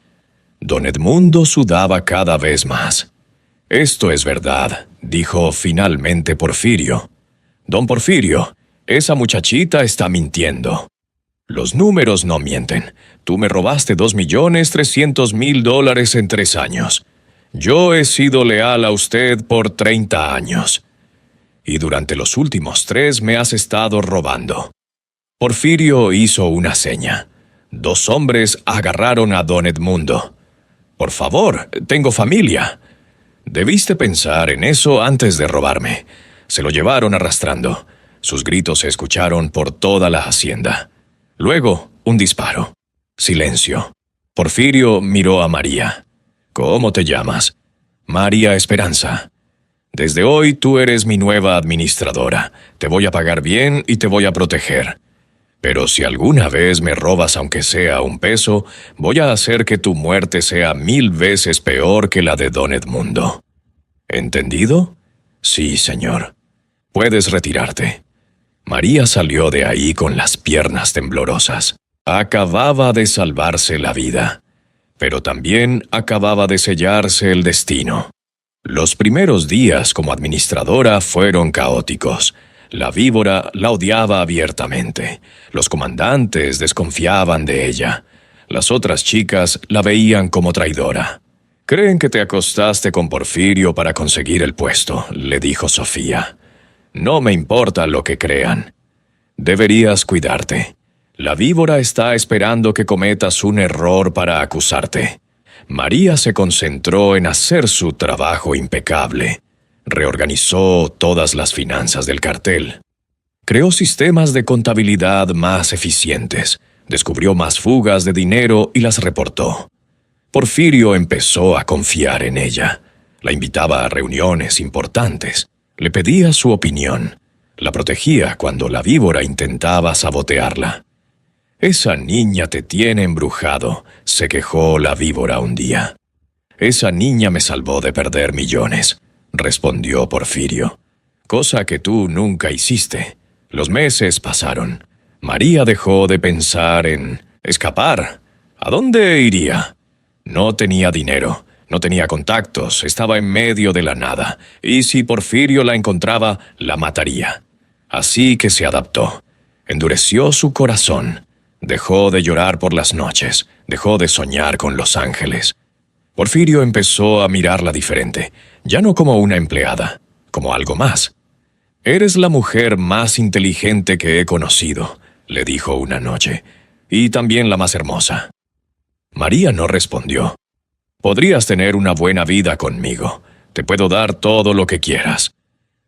Don Edmundo sudaba cada vez más. «Esto es verdad», dijo finalmente Porfirio. «Don Porfirio, esa muchachita está mintiendo». «Los números no mienten. Tú me robaste $2.300.000 en 3 años. Yo he sido leal a usted por 30 años. Y durante los últimos 3 me has estado robando». Porfirio hizo una seña. 2 hombres agarraron a don Edmundo. «Por favor, tengo familia». «Debiste pensar en eso antes de robarme». Se lo llevaron arrastrando. Sus gritos se escucharon por toda la hacienda. Luego, un disparo. Silencio. Porfirio miró a María. «¿Cómo te llamas?» «María Esperanza». «Desde hoy tú eres mi nueva administradora. Te voy a pagar bien y te voy a proteger». Pero si alguna vez me robas aunque sea un peso, voy a hacer que tu muerte sea 1000 veces peor que la de don Edmundo. ¿Entendido? Sí, señor. Puedes retirarte. María salió de ahí con las piernas temblorosas. Acababa de salvarse la vida, pero también acababa de sellarse el destino. Los primeros días como administradora fueron caóticos. La víbora la odiaba abiertamente. Los comandantes desconfiaban de ella. Las otras chicas la veían como traidora. «Creen que te acostaste con Porfirio para conseguir el puesto», le dijo Sofía. «No me importa lo que crean. Deberías cuidarte. La víbora está esperando que cometas un error para acusarte». María se concentró en hacer su trabajo impecable. Reorganizó todas las finanzas del cartel. Creó sistemas de contabilidad más eficientes. Descubrió más fugas de dinero y las reportó. Porfirio empezó a confiar en ella. La invitaba a reuniones importantes. Le pedía su opinión. La protegía cuando la víbora intentaba sabotearla. «Esa niña te tiene embrujado», se quejó la víbora un día. «Esa niña me salvó de perder millones», respondió Porfirio. «Cosa que tú nunca hiciste». Los meses pasaron. María dejó de pensar en escapar. ¿A dónde iría? No tenía dinero, no tenía contactos, estaba en medio de la nada, y si Porfirio la encontraba, la mataría. Así que se adaptó. Endureció su corazón. Dejó de llorar por las noches, dejó de soñar con los ángeles. Porfirio empezó a mirarla diferente, ya no como una empleada, como algo más. «Eres la mujer más inteligente que he conocido», le dijo una noche, «y también la más hermosa». María no respondió. «Podrías tener una buena vida conmigo, te puedo dar todo lo que quieras.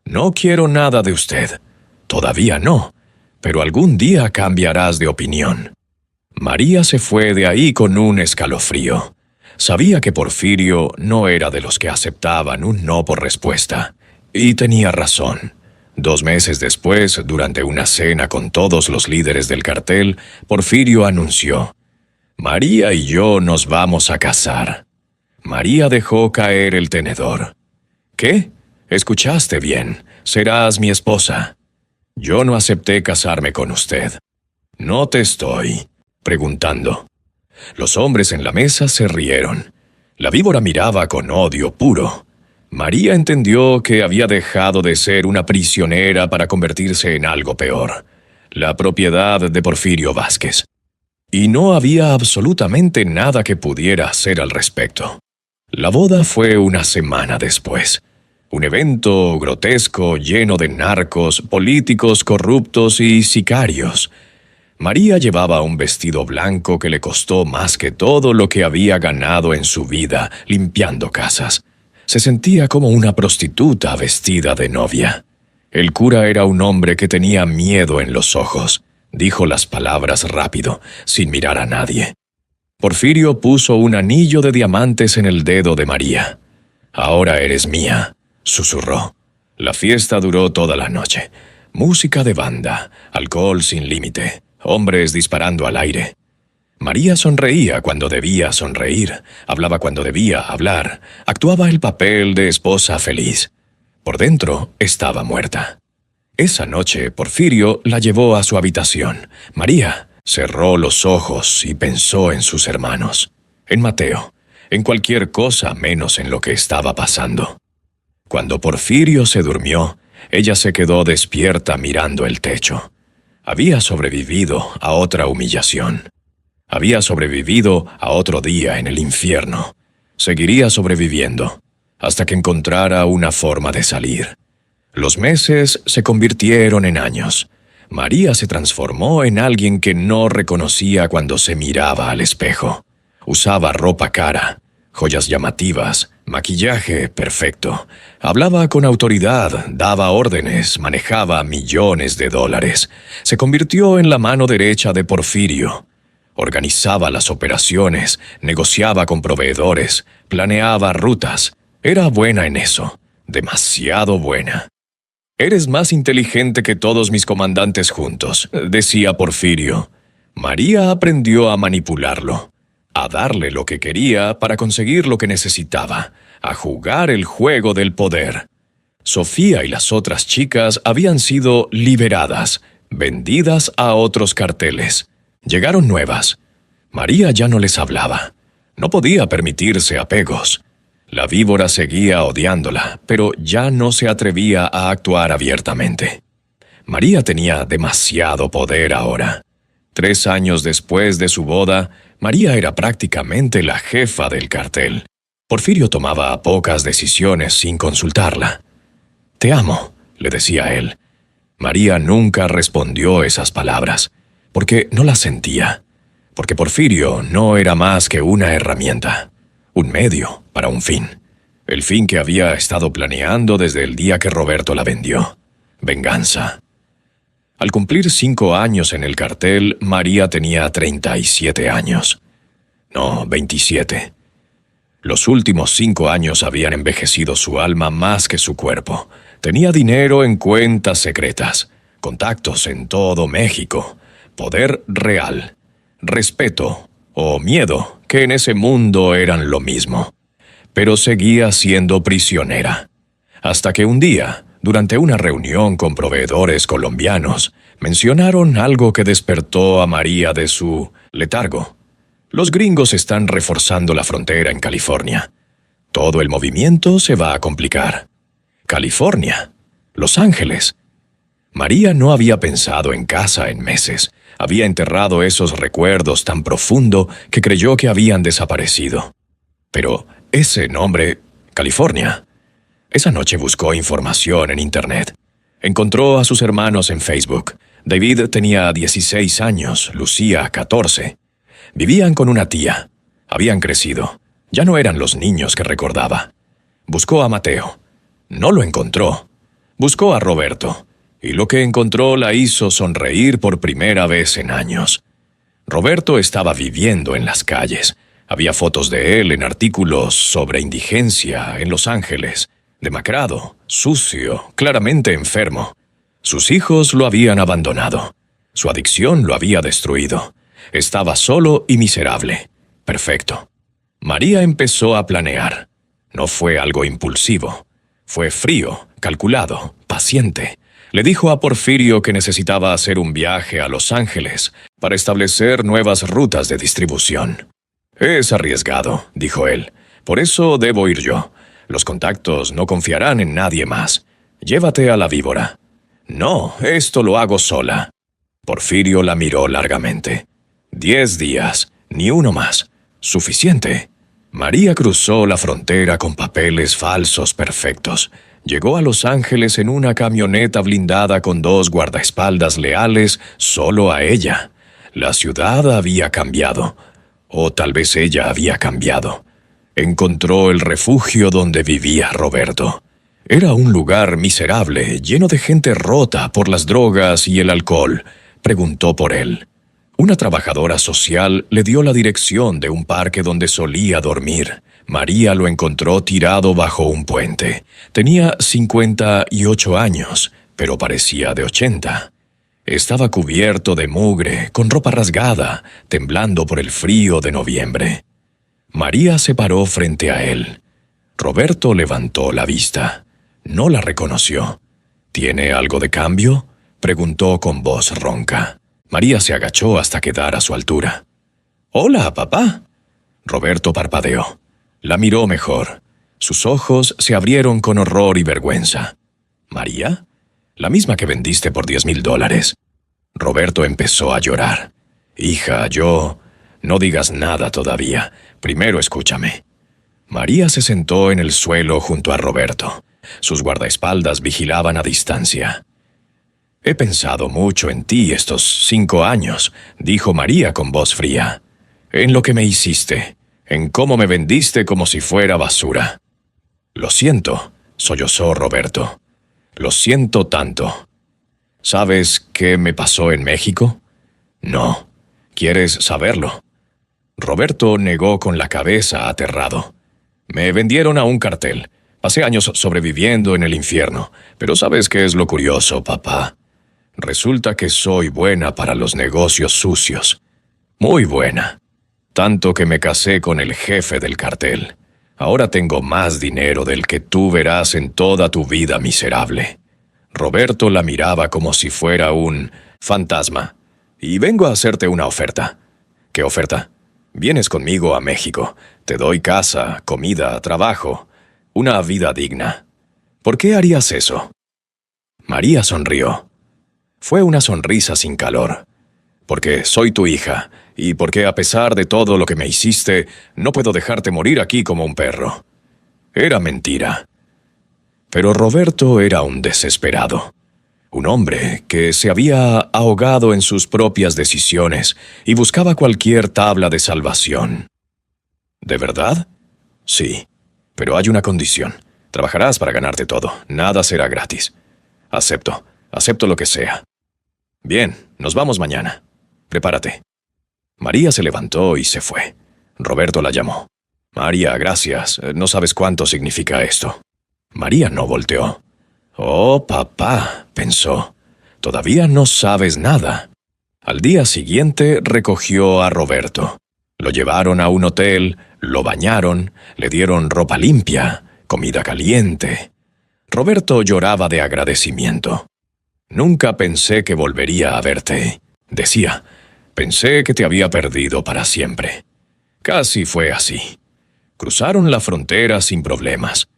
No quiero nada de usted, todavía no. Pero algún día cambiarás de opinión». María se fue de ahí con un escalofrío. Sabía que Porfirio no era de los que aceptaban un no por respuesta. Y tenía razón. 2 meses después, durante una cena con todos los líderes del cartel, Porfirio anunció: «María y yo nos vamos a casar». María dejó caer el tenedor. «¿Qué? Escuchaste bien. Serás mi esposa». «Yo no acepté casarme con usted». «No te estoy preguntando». Los hombres en la mesa se rieron. La víbora miraba con odio puro. María entendió que había dejado de ser una prisionera para convertirse en algo peor: la propiedad de Porfirio Vázquez. Y no había absolutamente nada que pudiera hacer al respecto. La boda fue una semana después. Un evento grotesco lleno de narcos, políticos corruptos y sicarios. María llevaba un vestido blanco que le costó más que todo lo que había ganado en su vida limpiando casas. Se sentía como una prostituta vestida de novia. El cura era un hombre que tenía miedo en los ojos. Dijo las palabras rápido, sin mirar a nadie. Porfirio puso un anillo de diamantes en el dedo de María. «Ahora eres mía», susurró. La fiesta duró toda la noche. Música de banda, alcohol sin límite, hombres disparando al aire. María sonreía cuando debía sonreír, hablaba cuando debía hablar, actuaba el papel de esposa feliz. Por dentro estaba muerta. Esa noche Porfirio la llevó a su habitación. María cerró los ojos y pensó en sus hermanos, en Mateo, en cualquier cosa menos en lo que estaba pasando. Cuando Porfirio se durmió, ella se quedó despierta mirando el techo. Había sobrevivido a otra humillación. Había sobrevivido a otro día en el infierno. Seguiría sobreviviendo hasta que encontrara una forma de salir. Los meses se convirtieron en años. María se transformó en alguien que no reconocía cuando se miraba al espejo. Usaba ropa cara, joyas llamativas, maquillaje perfecto. Hablaba con autoridad, daba órdenes, manejaba millones de dólares. Se convirtió en la mano derecha de Porfirio. Organizaba las operaciones, negociaba con proveedores, planeaba rutas. Era buena en eso, demasiado buena. «Eres más inteligente que todos mis comandantes juntos», decía Porfirio. María aprendió a manipularlo, a darle lo que quería para conseguir lo que necesitaba, a jugar el juego del poder. Sofía y las otras chicas habían sido liberadas, vendidas a otros carteles. Llegaron nuevas. María ya no les hablaba. No podía permitirse apegos. La víbora seguía odiándola, pero ya no se atrevía a actuar abiertamente. María tenía demasiado poder ahora. 3 años después de su boda, María era prácticamente la jefa del cartel. Porfirio tomaba pocas decisiones sin consultarla. «Te amo», le decía él. María nunca respondió esas palabras, porque no las sentía, porque Porfirio no era más que una herramienta, un medio para un fin, el fin que había estado planeando desde el día que Roberto la vendió: venganza. Al cumplir 5 años en el cartel, María tenía 37 años. No, 27. Los últimos 5 años habían envejecido su alma más que su cuerpo. Tenía dinero en cuentas secretas, contactos en todo México, poder real, respeto o miedo, que en ese mundo eran lo mismo. Pero seguía siendo prisionera. Hasta que un día, durante una reunión con proveedores colombianos, mencionaron algo que despertó a María de su letargo. Los gringos están reforzando la frontera en California. Todo el movimiento se va a complicar. California, Los Ángeles. María no había pensado en casa en meses. Había enterrado esos recuerdos tan profundo que creyó que habían desaparecido. Pero ese nombre, California. Esa noche buscó información en Internet. Encontró a sus hermanos en Facebook. David tenía 16 años, Lucía 14. Vivían con una tía. Habían crecido. Ya no eran los niños que recordaba. Buscó a Mateo. No lo encontró. Buscó a Roberto. Y lo que encontró la hizo sonreír por primera vez en años. Roberto estaba viviendo en las calles. Había fotos de él en artículos sobre indigencia en Los Ángeles. Demacrado, sucio, claramente enfermo. Sus hijos lo habían abandonado. Su adicción lo había destruido. Estaba solo y miserable. Perfecto. María empezó a planear. No fue algo impulsivo. Fue frío, calculado, paciente. Le dijo a Porfirio que necesitaba hacer un viaje a Los Ángeles para establecer nuevas rutas de distribución. «Es arriesgado», dijo él. «Por eso debo ir yo. Los contactos no confiarán en nadie más. Llévate a la víbora». «No, esto lo hago sola». Porfirio la miró largamente. 10 días, ni uno más. Suficiente. María cruzó la frontera con papeles falsos perfectos. Llegó a Los Ángeles en una camioneta blindada con 2 guardaespaldas leales solo a ella. La ciudad había cambiado. O tal vez ella había cambiado. Encontró el refugio donde vivía Roberto. Era un lugar miserable, lleno de gente rota por las drogas y el alcohol. Preguntó por él. Una trabajadora social le dio la dirección de un parque donde solía dormir. María lo encontró tirado bajo un puente. Tenía 58 años, pero parecía de 80. Estaba cubierto de mugre, con ropa rasgada, temblando por el frío de noviembre. María se paró frente a él. Roberto levantó la vista. No la reconoció. «¿Tiene algo de cambio?», preguntó con voz ronca. María se agachó hasta quedar a su altura. «Hola, papá». Roberto parpadeó. La miró mejor. Sus ojos se abrieron con horror y vergüenza. «¿María? La misma que vendiste por $10,000. Roberto empezó a llorar. «Hija, yo... No digas nada todavía. Primero escúchame». María se sentó en el suelo junto a Roberto. Sus guardaespaldas vigilaban a distancia. «He pensado mucho en ti estos 5 años», dijo María con voz fría. «En lo que me hiciste, en cómo me vendiste como si fuera basura». «Lo siento», sollozó Roberto. «Lo siento tanto». «¿Sabes qué me pasó en México?» «No. ¿Quieres saberlo?» Roberto negó con la cabeza aterrado. «Me vendieron a un cartel. Pasé años sobreviviendo en el infierno, pero ¿sabes qué es lo curioso, papá? Resulta que soy buena para los negocios sucios. Muy buena. Tanto que me casé con el jefe del cartel. Ahora tengo más dinero del que tú verás en toda tu vida miserable. Roberto la miraba como si fuera un fantasma. Y vengo a hacerte una oferta. ¿Qué oferta? Vienes conmigo a México. Te doy casa, comida, trabajo, una vida digna. ¿Por qué harías eso? María sonrió. Fue una sonrisa sin calor. Porque soy tu hija, y porque a pesar de todo lo que me hiciste, no puedo dejarte morir aquí como un perro. Era mentira. Pero Roberto era un desesperado. Un hombre que se había ahogado en sus propias decisiones y buscaba cualquier tabla de salvación. ¿De verdad? Sí, pero hay una condición. Trabajarás para ganarte todo. Nada será gratis. Acepto lo que sea. Bien, nos vamos mañana. Prepárate. María se levantó y se fue. Roberto la llamó. María, gracias. No sabes cuánto significa esto. María no volteó. Oh, papá, pensó. Todavía no sabes nada. Al día siguiente recogió a Roberto. Lo llevaron a un hotel, lo bañaron, le dieron ropa limpia, comida caliente. Roberto lloraba de agradecimiento. Nunca pensé que volvería a verte, decía. Pensé que te había perdido para siempre. Casi fue así. Cruzaron la frontera sin problemas.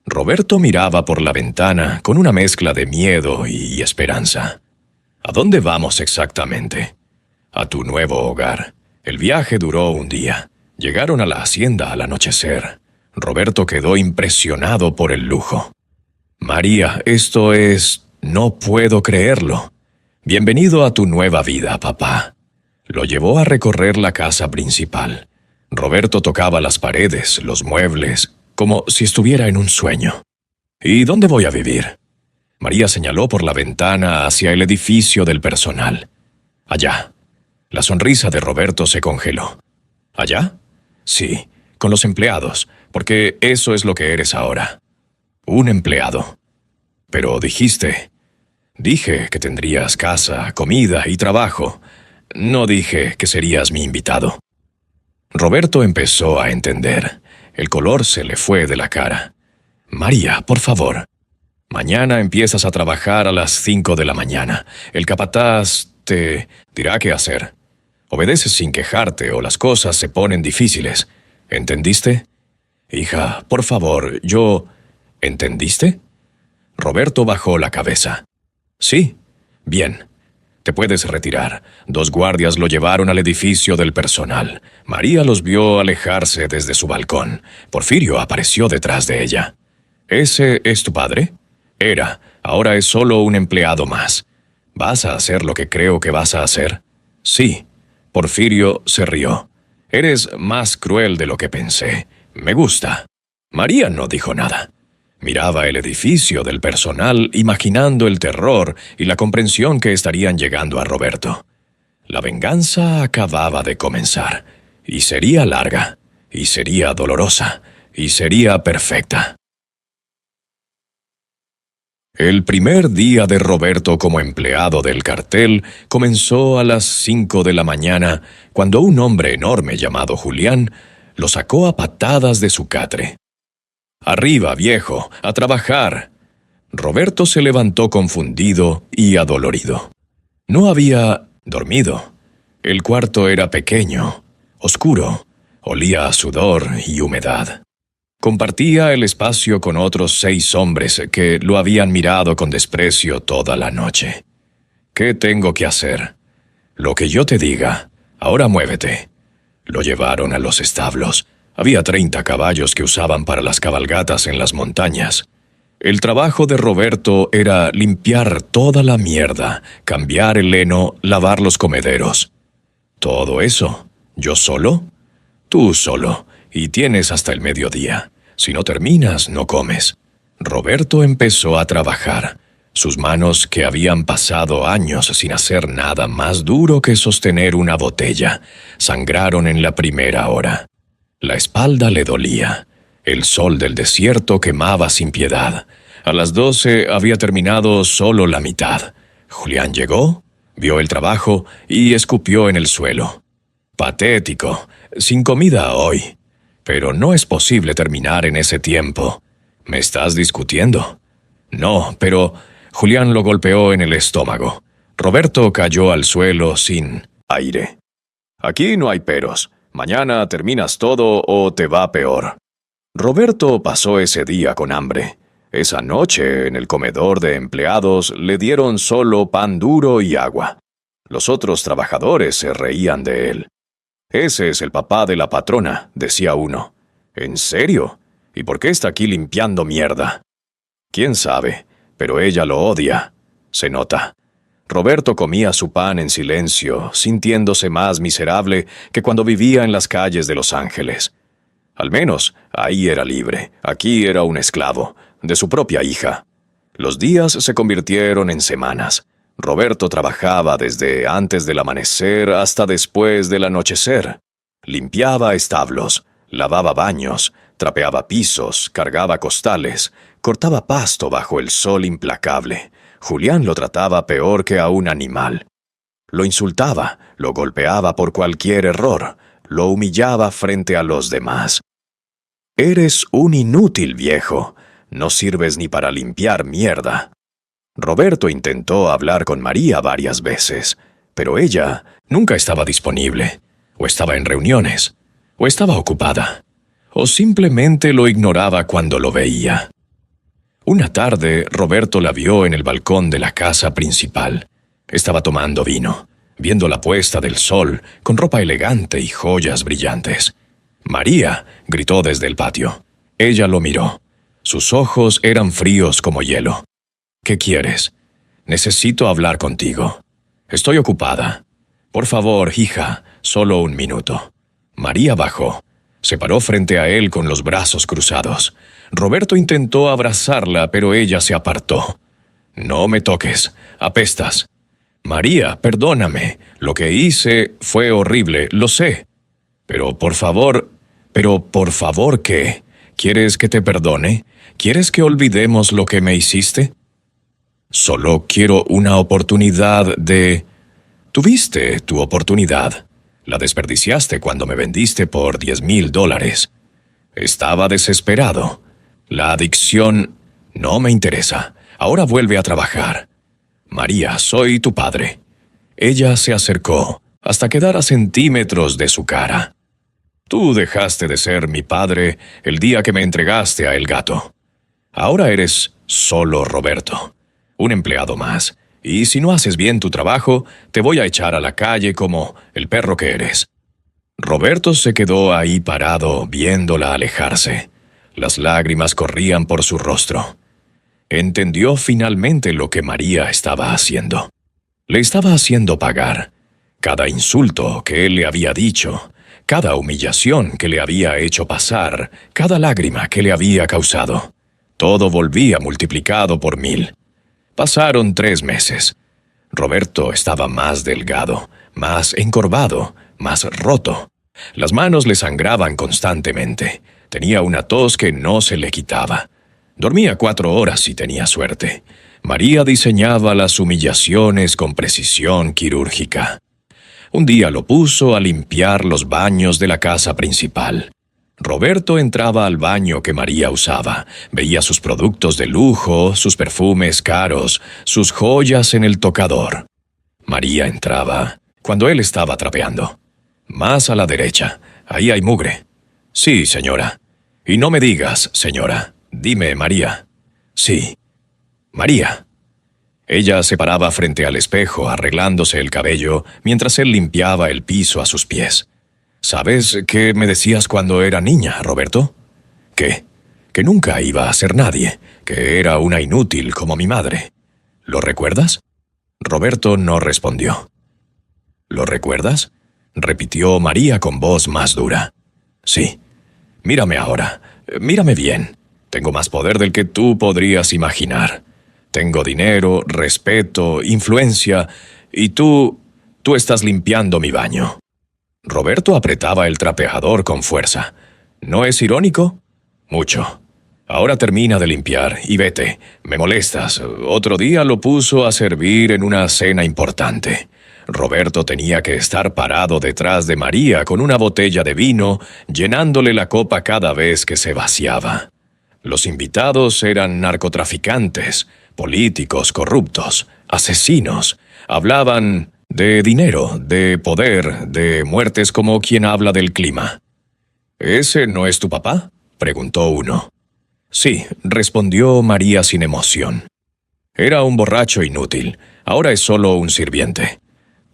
Roberto miraba por la ventana con una mezcla de miedo y esperanza. ¿A dónde vamos exactamente? A tu nuevo hogar. El viaje duró un día. Llegaron a la hacienda al anochecer. Roberto quedó impresionado por el lujo. María, esto es... no puedo creerlo. Bienvenido a tu nueva vida, papá. Lo llevó a recorrer la casa principal. Roberto tocaba las paredes, los muebles, como si estuviera en un sueño. ¿Y dónde voy a vivir? María señaló por la ventana hacia el edificio del personal. Allá. La sonrisa de Roberto se congeló. ¿Allá? Sí, con los empleados, porque eso es lo que eres ahora. Un empleado. Pero dijiste... Dije que tendrías casa, comida y trabajo. No dije que serías mi invitado. Roberto empezó a entender. El color se le fue de la cara. María, por favor. Mañana empiezas a trabajar a las 5 de la mañana. El capataz te dirá qué hacer. Obedeces sin quejarte o las cosas se ponen difíciles. ¿Entendiste? Hija, por favor, yo... ¿Entendiste? Roberto bajó la cabeza. Sí. Bien. Te puedes retirar. 2 guardias lo llevaron al edificio del personal. María los vio alejarse desde su balcón. Porfirio apareció detrás de ella. ¿Ese es tu padre? Era. Ahora es solo un empleado más. ¿Vas a hacer lo que creo que vas a hacer? Sí. Porfirio se rió. Eres más cruel de lo que pensé. Me gusta. María no dijo nada. Miraba el edificio del personal imaginando el terror y la comprensión que estarían llegando a Roberto. La venganza acababa de comenzar, y sería larga, y sería dolorosa, y sería perfecta. El primer día de Roberto como empleado del cartel comenzó a las 5 de la mañana, cuando un hombre enorme llamado Julián lo sacó a patadas de su catre. «Arriba, viejo, a trabajar». Roberto se levantó confundido y adolorido. No había dormido. El cuarto era pequeño, oscuro, olía a sudor y humedad. Compartía el espacio con otros 6 hombres que lo habían mirado con desprecio toda la noche. «¿Qué tengo que hacer?» «Lo que yo te diga. Ahora muévete». Lo llevaron a los establos. Había 30 caballos que usaban para las cabalgatas en las montañas. El trabajo de Roberto era limpiar toda la mierda, cambiar el heno, lavar los comederos. ¿Todo eso? ¿Yo solo? Tú solo, y tienes hasta el mediodía. Si no terminas, no comes. Roberto empezó a trabajar. Sus manos, que habían pasado años sin hacer nada más duro que sostener una botella, sangraron en la primera hora. La espalda le dolía. El sol del desierto quemaba sin piedad. A las 12 había terminado solo la mitad. Julián llegó, vio el trabajo y escupió en el suelo. Patético, sin comida hoy. Pero no es posible terminar en ese tiempo. ¿Me estás discutiendo? No, pero Julián lo golpeó en el estómago. Roberto cayó al suelo sin aire. Aquí no hay peros. Mañana terminas todo o te va peor. Roberto pasó ese día con hambre. Esa noche, en el comedor de empleados, le dieron solo pan duro y agua. Los otros trabajadores se reían de él. «Ese es el papá de la patrona», decía uno. «¿En serio? ¿Y por qué está aquí limpiando mierda?» «¿Quién sabe? Pero ella lo odia. Se nota». Roberto comía su pan en silencio, sintiéndose más miserable que cuando vivía en las calles de Los Ángeles. Al menos, ahí era libre, aquí era un esclavo, de su propia hija. Los días se convirtieron en semanas. Roberto trabajaba desde antes del amanecer hasta después del anochecer. Limpiaba establos, lavaba baños, trapeaba pisos, cargaba costales, cortaba pasto bajo el sol implacable. Julián lo trataba peor que a un animal. Lo insultaba, lo golpeaba por cualquier error, lo humillaba frente a los demás. «Eres un inútil, viejo. No sirves ni para limpiar mierda». Roberto intentó hablar con María varias veces, pero ella nunca estaba disponible, o estaba en reuniones, o estaba ocupada, o simplemente lo ignoraba cuando lo veía. Una tarde, Roberto la vio en el balcón de la casa principal. Estaba tomando vino, viendo la puesta del sol, con ropa elegante y joyas brillantes. «María», gritó desde el patio. Ella lo miró. Sus ojos eran fríos como hielo. «¿Qué quieres? Necesito hablar contigo. Estoy ocupada. Por favor, hija, solo un minuto». María bajó. Se paró frente a él con los brazos cruzados. Roberto intentó abrazarla, pero ella se apartó. «No me toques. Apestas». «María, perdóname. Lo que hice fue horrible, lo sé. Pero por favor, ¿qué? ¿Quieres que te perdone? ¿Quieres que olvidemos lo que me hiciste?» «Solo quiero una oportunidad de...» «Tuviste tu oportunidad. La desperdiciaste cuando me vendiste por $10,000. Estaba desesperado. La adicción no me interesa. Ahora vuelve a trabajar. María, soy tu padre». Ella se acercó hasta quedar a centímetros de su cara. «Tú dejaste de ser mi padre el día que me entregaste a el gato. Ahora eres solo Roberto, un empleado más, y si no haces bien tu trabajo, te voy a echar a la calle como el perro que eres». Roberto se quedó ahí parado, viéndola alejarse. Las lágrimas corrían por su rostro. Entendió finalmente lo que María estaba haciendo. Le estaba haciendo pagar. Cada insulto que él le había dicho, cada humillación que le había hecho pasar, cada lágrima que le había causado. Todo volvía multiplicado por 1000. Pasaron 3 meses. Roberto estaba más delgado, más encorvado, más roto. Las manos le sangraban constantemente. Tenía una tos que no se le quitaba. Dormía 4 horas si tenía suerte. María diseñaba las humillaciones con precisión quirúrgica. Un día lo puso a limpiar los baños de la casa principal. Roberto entraba al baño que María usaba, veía sus productos de lujo, sus perfumes caros, sus joyas en el tocador. María entraba cuando él estaba trapeando. «Más a la derecha, ahí hay mugre». «Sí, señora». «Y no me digas, señora. Dime, María». «Sí». «María». Ella se paraba frente al espejo arreglándose el cabello mientras él limpiaba el piso a sus pies. «¿Sabes qué me decías cuando era niña, Roberto?» «¿Qué?» «Que nunca iba a ser nadie, que era una inútil como mi madre. ¿Lo recuerdas?» Roberto no respondió. «¿Lo recuerdas?», repitió María con voz más dura. «Sí. Mírame ahora. Mírame bien. Tengo más poder del que tú podrías imaginar. Tengo dinero, respeto, influencia, y tú estás limpiando mi baño». Roberto apretaba el trapeador con fuerza. «¿No es irónico?». Mucho. Ahora termina de limpiar y vete. Me molestas. Otro día lo puso a servir en una cena importante. Roberto tenía que estar parado detrás de María con una botella de vino, llenándole la copa cada vez que se vaciaba. Los invitados eran narcotraficantes, políticos corruptos, asesinos. Hablaban de dinero, de poder, de muertes como quien habla del clima. ¿Ese no es tu papá?, preguntó uno. Sí, respondió María sin emoción. Era un borracho inútil, ahora es solo un sirviente.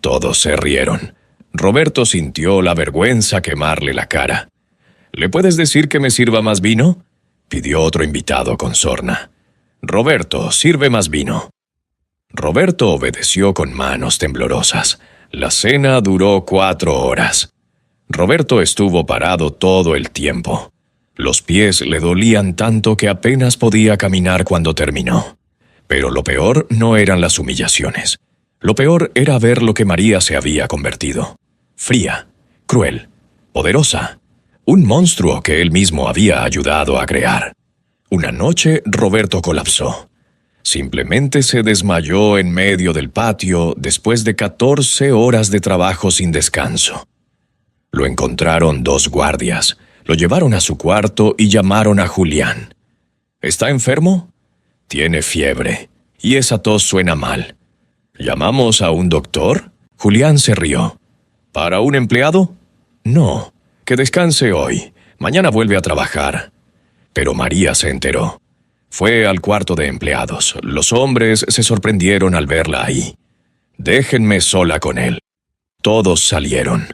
Todos se rieron. Roberto sintió la vergüenza quemarle la cara. ¿Le puedes decir que me sirva más vino?, pidió otro invitado con sorna. Roberto, sirve más vino. Roberto obedeció con manos temblorosas. La cena duró 4 horas. Roberto estuvo parado todo el tiempo. Los pies le dolían tanto que apenas podía caminar cuando terminó. Pero lo peor no eran las humillaciones. Lo peor era ver lo que María se había convertido. Fría, cruel, poderosa. Un monstruo que él mismo había ayudado a crear. Una noche Roberto colapsó. Simplemente se desmayó en medio del patio después de 14 horas de trabajo sin descanso. Lo encontraron 2 guardias, lo llevaron a su cuarto y llamaron a Julián. ¿Está enfermo? Tiene fiebre, y esa tos suena mal. ¿Llamamos a un doctor? Julián se rió. ¿Para un empleado? No, que descanse hoy. Mañana vuelve a trabajar. Pero María se enteró. Fue al cuarto de empleados. Los hombres se sorprendieron al verla ahí. Déjenme sola con él. Todos salieron.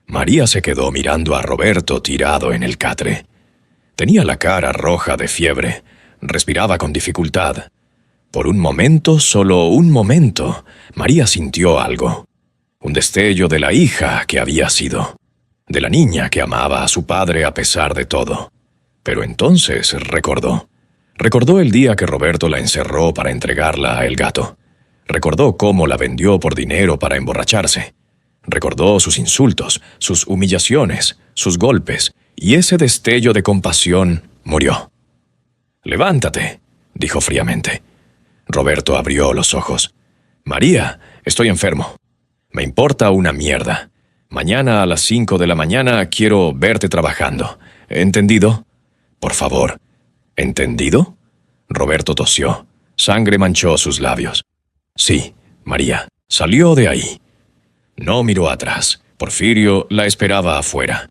María se quedó mirando a Roberto tirado en el catre. Tenía la cara roja de fiebre. Respiraba con dificultad. Por un momento, solo un momento, María sintió algo. Un destello de la hija que había sido. De la niña que amaba a su padre a pesar de todo. Pero entonces recordó. Recordó el día que Roberto la encerró para entregarla a el gato. Recordó cómo la vendió por dinero para emborracharse. Recordó sus insultos, sus humillaciones, sus golpes, y ese destello de compasión murió. «Levántate», dijo fríamente. Roberto abrió los ojos. «María, estoy enfermo. Me importa una mierda. Mañana a las 5 de la mañana quiero verte trabajando. ¿Entendido? Por favor». ¿Entendido? Roberto tosió. Sangre manchó sus labios. Sí, María, salió de ahí. No miró atrás. Porfirio la esperaba afuera.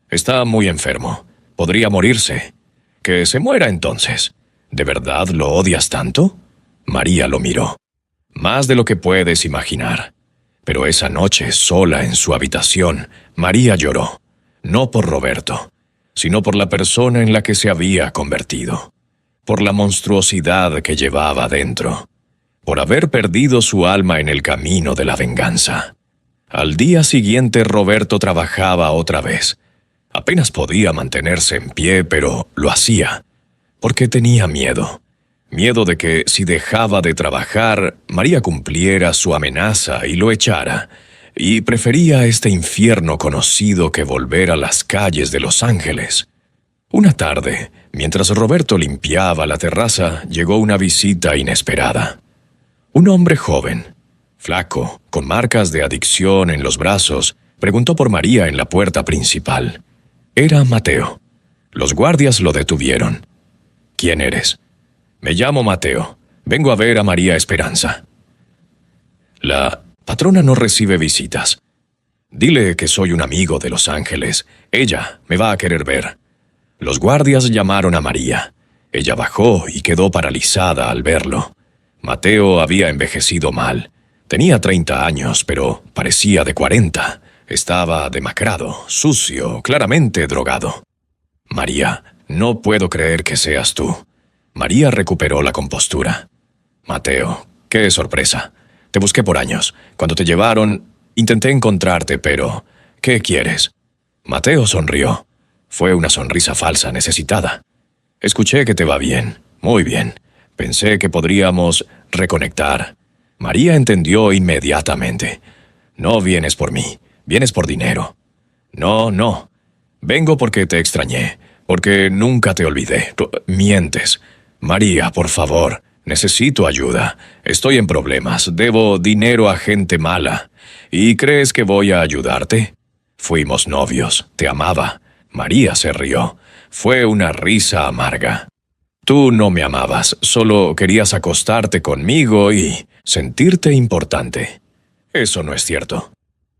Está muy enfermo. Podría morirse. Que se muera entonces. ¿De verdad lo odias tanto? María lo miró. Más de lo que puedes imaginar. Pero esa noche, sola en su habitación, María lloró. No por Roberto, sino por la persona en la que se había convertido. Por la monstruosidad que llevaba dentro. Por haber perdido su alma en el camino de la venganza. Al día siguiente Roberto trabajaba otra vez. Apenas podía mantenerse en pie, pero lo hacía. Porque tenía miedo. Miedo de que, si dejaba de trabajar, María cumpliera su amenaza y lo echara. Y prefería este infierno conocido que volver a las calles de Los Ángeles. Una tarde, mientras Roberto limpiaba la terraza, llegó una visita inesperada. Un hombre joven, flaco, con marcas de adicción en los brazos, preguntó por María en la puerta principal. Era Mateo. Los guardias lo detuvieron. ¿Quién eres? Me llamo Mateo. Vengo a ver a María Esperanza. La patrona no recibe visitas. Dile que soy un amigo de Los Ángeles. Ella me va a querer ver. Los guardias llamaron a María. Ella bajó y quedó paralizada al verlo. Mateo había envejecido mal. Tenía 30 años, pero parecía de 40. Estaba demacrado, sucio, claramente drogado. María, no puedo creer que seas tú. María recuperó la compostura. Mateo, qué sorpresa. Te busqué por años. Cuando te llevaron, intenté encontrarte, pero ¿qué quieres? Mateo sonrió. Fue una sonrisa falsa, necesitada. Escuché que te va bien, muy bien. Pensé que podríamos reconectar. María entendió inmediatamente. No vienes por mí, vienes por dinero. No, no. Vengo porque te extrañé. Porque nunca te olvidé. Tú mientes. María, por favor, necesito ayuda. Estoy en problemas. Debo dinero a gente mala. ¿Y crees que voy a ayudarte? Fuimos novios. Te amaba. María se rió. Fue una risa amarga. Tú no me amabas. Solo querías acostarte conmigo y sentirte importante. Eso no es cierto.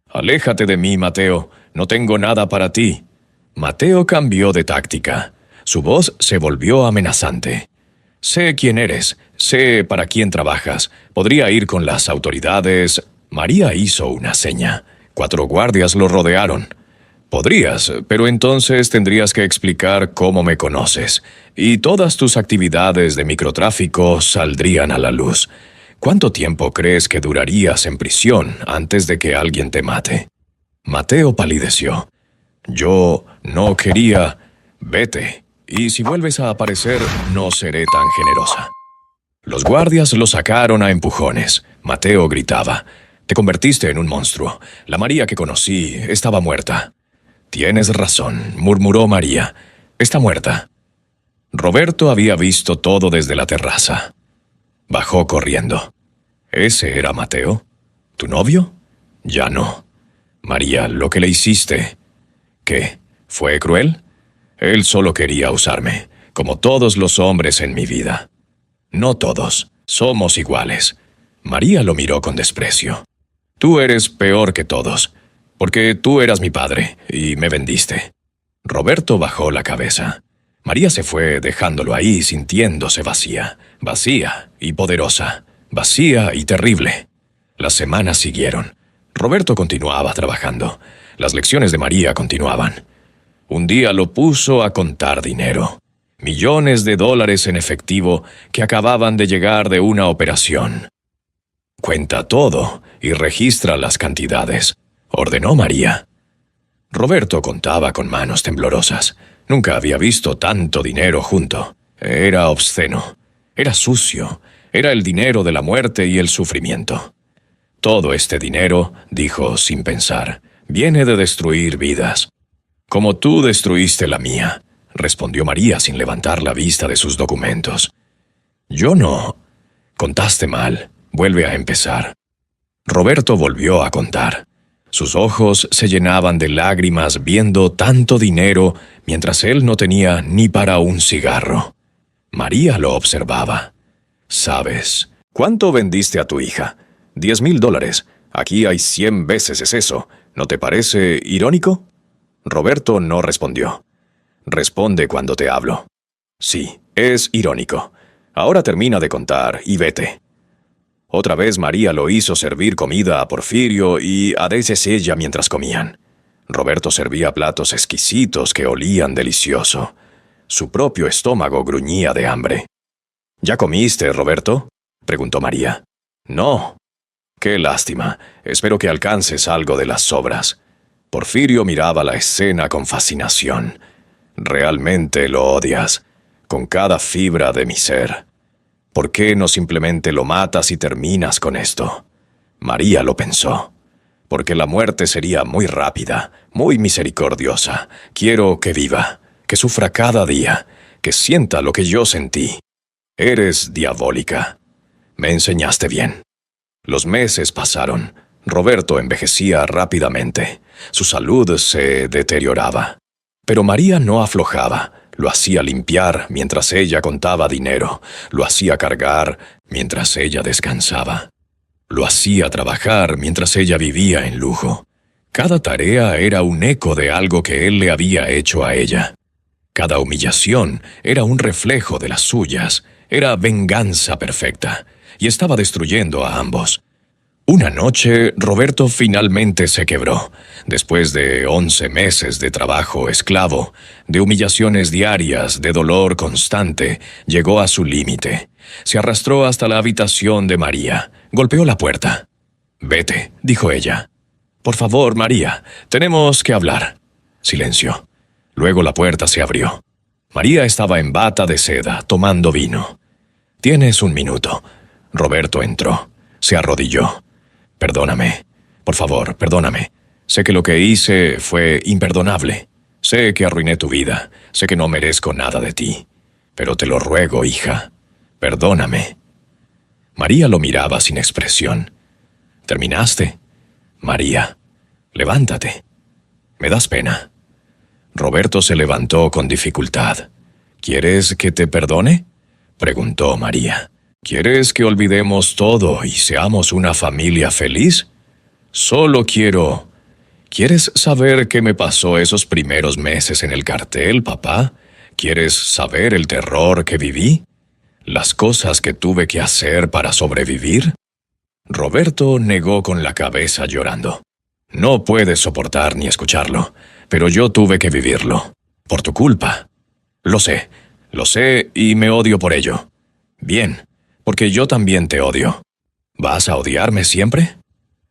Aléjate de mí, Mateo. No tengo nada para ti. Mateo cambió de táctica. Su voz se volvió amenazante. Sé quién eres, sé para quién trabajas. Podría ir con las autoridades. María hizo una seña. 4 guardias lo rodearon. Podrías, pero entonces tendrías que explicar cómo me conoces. Y todas tus actividades de microtráfico saldrían a la luz. ¿Cuánto tiempo crees que durarías en prisión antes de que alguien te mate? Mateo palideció. Yo no quería. Vete, y si vuelves a aparecer, no seré tan generosa. Los guardias lo sacaron a empujones. Mateo gritaba. Te convertiste en un monstruo. La María que conocí estaba muerta. Tienes razón, murmuró María. Está muerta. Roberto había visto todo desde la terraza. Bajó corriendo. ¿Ese era Mateo? ¿Tu novio? Ya no. María, lo que le hiciste. ¿Qué? ¿Fue cruel? Él solo quería usarme, como todos los hombres en mi vida. No todos. Somos iguales. María lo miró con desprecio. Tú eres peor que todos, porque tú eras mi padre y me vendiste. Roberto bajó la cabeza. María se fue dejándolo ahí sintiéndose vacía, vacía y poderosa, vacía y terrible. Las semanas siguieron. Roberto continuaba trabajando. Las lecciones de María continuaban. Un día lo puso a contar dinero. Millones de dólares en efectivo que acababan de llegar de una operación. Cuenta todo y registra las cantidades, ordenó María. Roberto contaba con manos temblorosas. Nunca había visto tanto dinero junto. Era obsceno. Era sucio. Era el dinero de la muerte y el sufrimiento. Todo este dinero, dijo sin pensar, viene de destruir vidas. Como tú destruiste la mía, respondió María sin levantar la vista de sus documentos. Yo no. Contaste mal. Vuelve a empezar. Roberto volvió a contar. Sus ojos se llenaban de lágrimas viendo tanto dinero mientras él no tenía ni para un cigarro. María lo observaba. ¿Sabes cuánto vendiste a tu hija? $10,000. Aquí hay 100 veces eso. ¿No te parece irónico? Roberto no respondió. Responde cuando te hablo. Sí, es irónico. Ahora termina de contar y vete. Otra vez María lo hizo servir comida a Porfirio y a ella mientras comían. Roberto servía platos exquisitos que olían delicioso. Su propio estómago gruñía de hambre. ¿Ya comiste, Roberto?, preguntó María. No. Qué lástima. Espero que alcances algo de las sobras. Porfirio miraba la escena con fascinación. Realmente lo odias, con cada fibra de mi ser. ¿Por qué no simplemente lo matas y terminas con esto? María lo pensó. Porque la muerte sería muy rápida, muy misericordiosa. Quiero que viva, que sufra cada día, que sienta lo que yo sentí. Eres diabólica. Me enseñaste bien. Los meses pasaron. Roberto envejecía rápidamente. Su salud se deterioraba. Pero María no aflojaba. Lo hacía limpiar mientras ella contaba dinero. Lo hacía cargar mientras ella descansaba. Lo hacía trabajar mientras ella vivía en lujo. Cada tarea era un eco de algo que él le había hecho a ella. Cada humillación era un reflejo de las suyas. Era venganza perfecta. Y estaba destruyendo a ambos. Una noche, Roberto finalmente se quebró, después de 11 meses de trabajo esclavo, de humillaciones diarias, de dolor constante, llegó a su límite. Se arrastró hasta la habitación de María, golpeó la puerta. «Vete», dijo ella. «Por favor, María, tenemos que hablar». Silencio. Luego la puerta se abrió. María estaba en bata de seda, tomando vino. «Tienes un minuto». Roberto entró. Se arrodilló. «Perdóname. Por favor, perdóname. Sé que lo que hice fue imperdonable». Sé que arruiné tu vida, sé que no merezco nada de ti, pero te lo ruego, hija, perdóname. María lo miraba sin expresión. ¿Terminaste? María, levántate. Me das pena. Roberto se levantó con dificultad. ¿Quieres que te perdone?, preguntó María. ¿Quieres que olvidemos todo y seamos una familia feliz? Solo quiero... ¿Quieres saber qué me pasó esos primeros meses en el cartel, papá? ¿Quieres saber el terror que viví? ¿Las cosas que tuve que hacer para sobrevivir? Roberto negó con la cabeza llorando. No puedes soportar ni escucharlo, pero yo tuve que vivirlo. Por tu culpa. Lo sé y me odio por ello. Bien, porque yo también te odio. ¿Vas a odiarme siempre?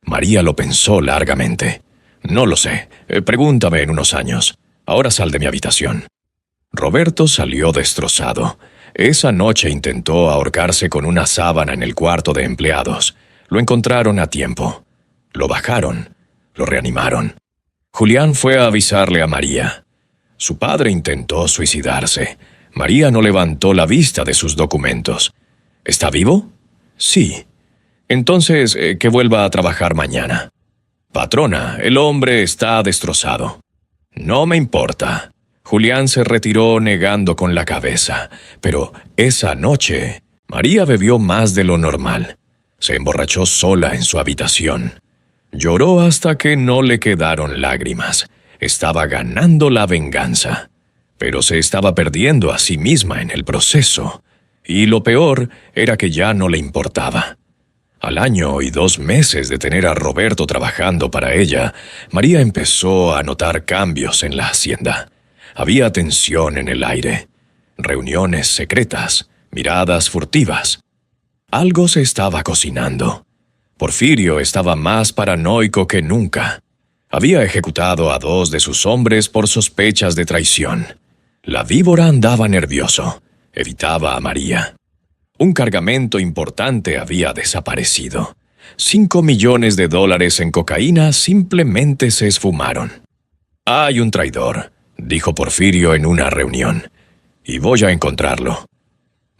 María lo pensó largamente. No lo sé. Pregúntame en unos años. Ahora sal de mi habitación. Roberto salió destrozado. Esa noche intentó ahorcarse con una sábana en el cuarto de empleados. Lo encontraron a tiempo. Lo bajaron. Lo reanimaron. Julián fue a avisarle a María. Su padre intentó suicidarse. María no levantó la vista de sus documentos. ¿Está vivo? Sí. Entonces, que vuelva a trabajar mañana. Patrona, el hombre está destrozado. No me importa. Julián se retiró negando con la cabeza. Pero esa noche, María bebió más de lo normal. Se emborrachó sola en su habitación. Lloró hasta que no le quedaron lágrimas. Estaba ganando la venganza. Pero se estaba perdiendo a sí misma en el proceso. Y lo peor era que ya no le importaba. Al año y 2 meses de tener a Roberto trabajando para ella, María empezó a notar cambios en la hacienda. Había tensión en el aire, reuniones secretas, miradas furtivas. Algo se estaba cocinando. Porfirio estaba más paranoico que nunca. Había ejecutado a 2 de sus hombres por sospechas de traición. La víbora andaba nervioso. Evitaba a María. Un cargamento importante había desaparecido. $5 millones en cocaína simplemente se esfumaron. «Hay un traidor», dijo Porfirio en una reunión, «y voy a encontrarlo».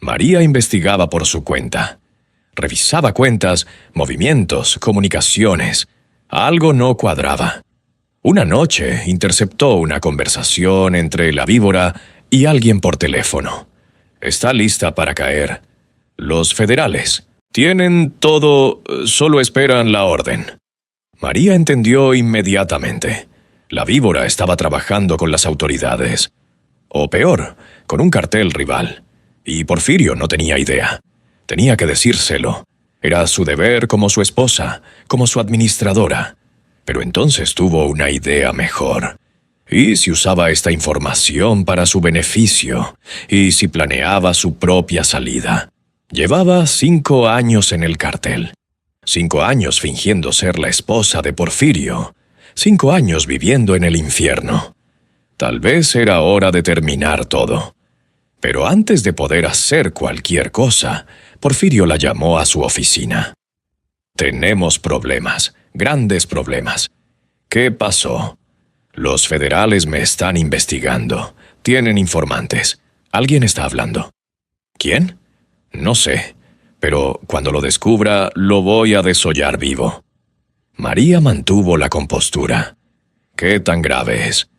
María investigaba por su cuenta. Revisaba cuentas, movimientos, comunicaciones. Algo no cuadraba. Una noche interceptó una conversación entre la víbora y alguien por teléfono. «Está lista para caer. Los federales tienen todo, solo esperan la orden». María entendió inmediatamente. La víbora estaba trabajando con las autoridades. O peor, con un cartel rival. Y Porfirio no tenía idea. Tenía que decírselo. Era su deber como su esposa, como su administradora. Pero entonces tuvo una idea mejor. ¿Y si usaba esta información para su beneficio? ¿Y si planeaba su propia salida? Llevaba 5 años en el cartel. 5 años fingiendo ser la esposa de Porfirio. 5 años viviendo en el infierno. Tal vez era hora de terminar todo. Pero antes de poder hacer cualquier cosa, Porfirio la llamó a su oficina. «Tenemos problemas, grandes problemas. ¿Qué pasó?» «Los federales me están investigando. Tienen informantes. ¿Alguien está hablando?» «¿Quién?» «No sé, pero cuando lo descubra, lo voy a desollar vivo». María mantuvo la compostura. «¿Qué tan grave es?»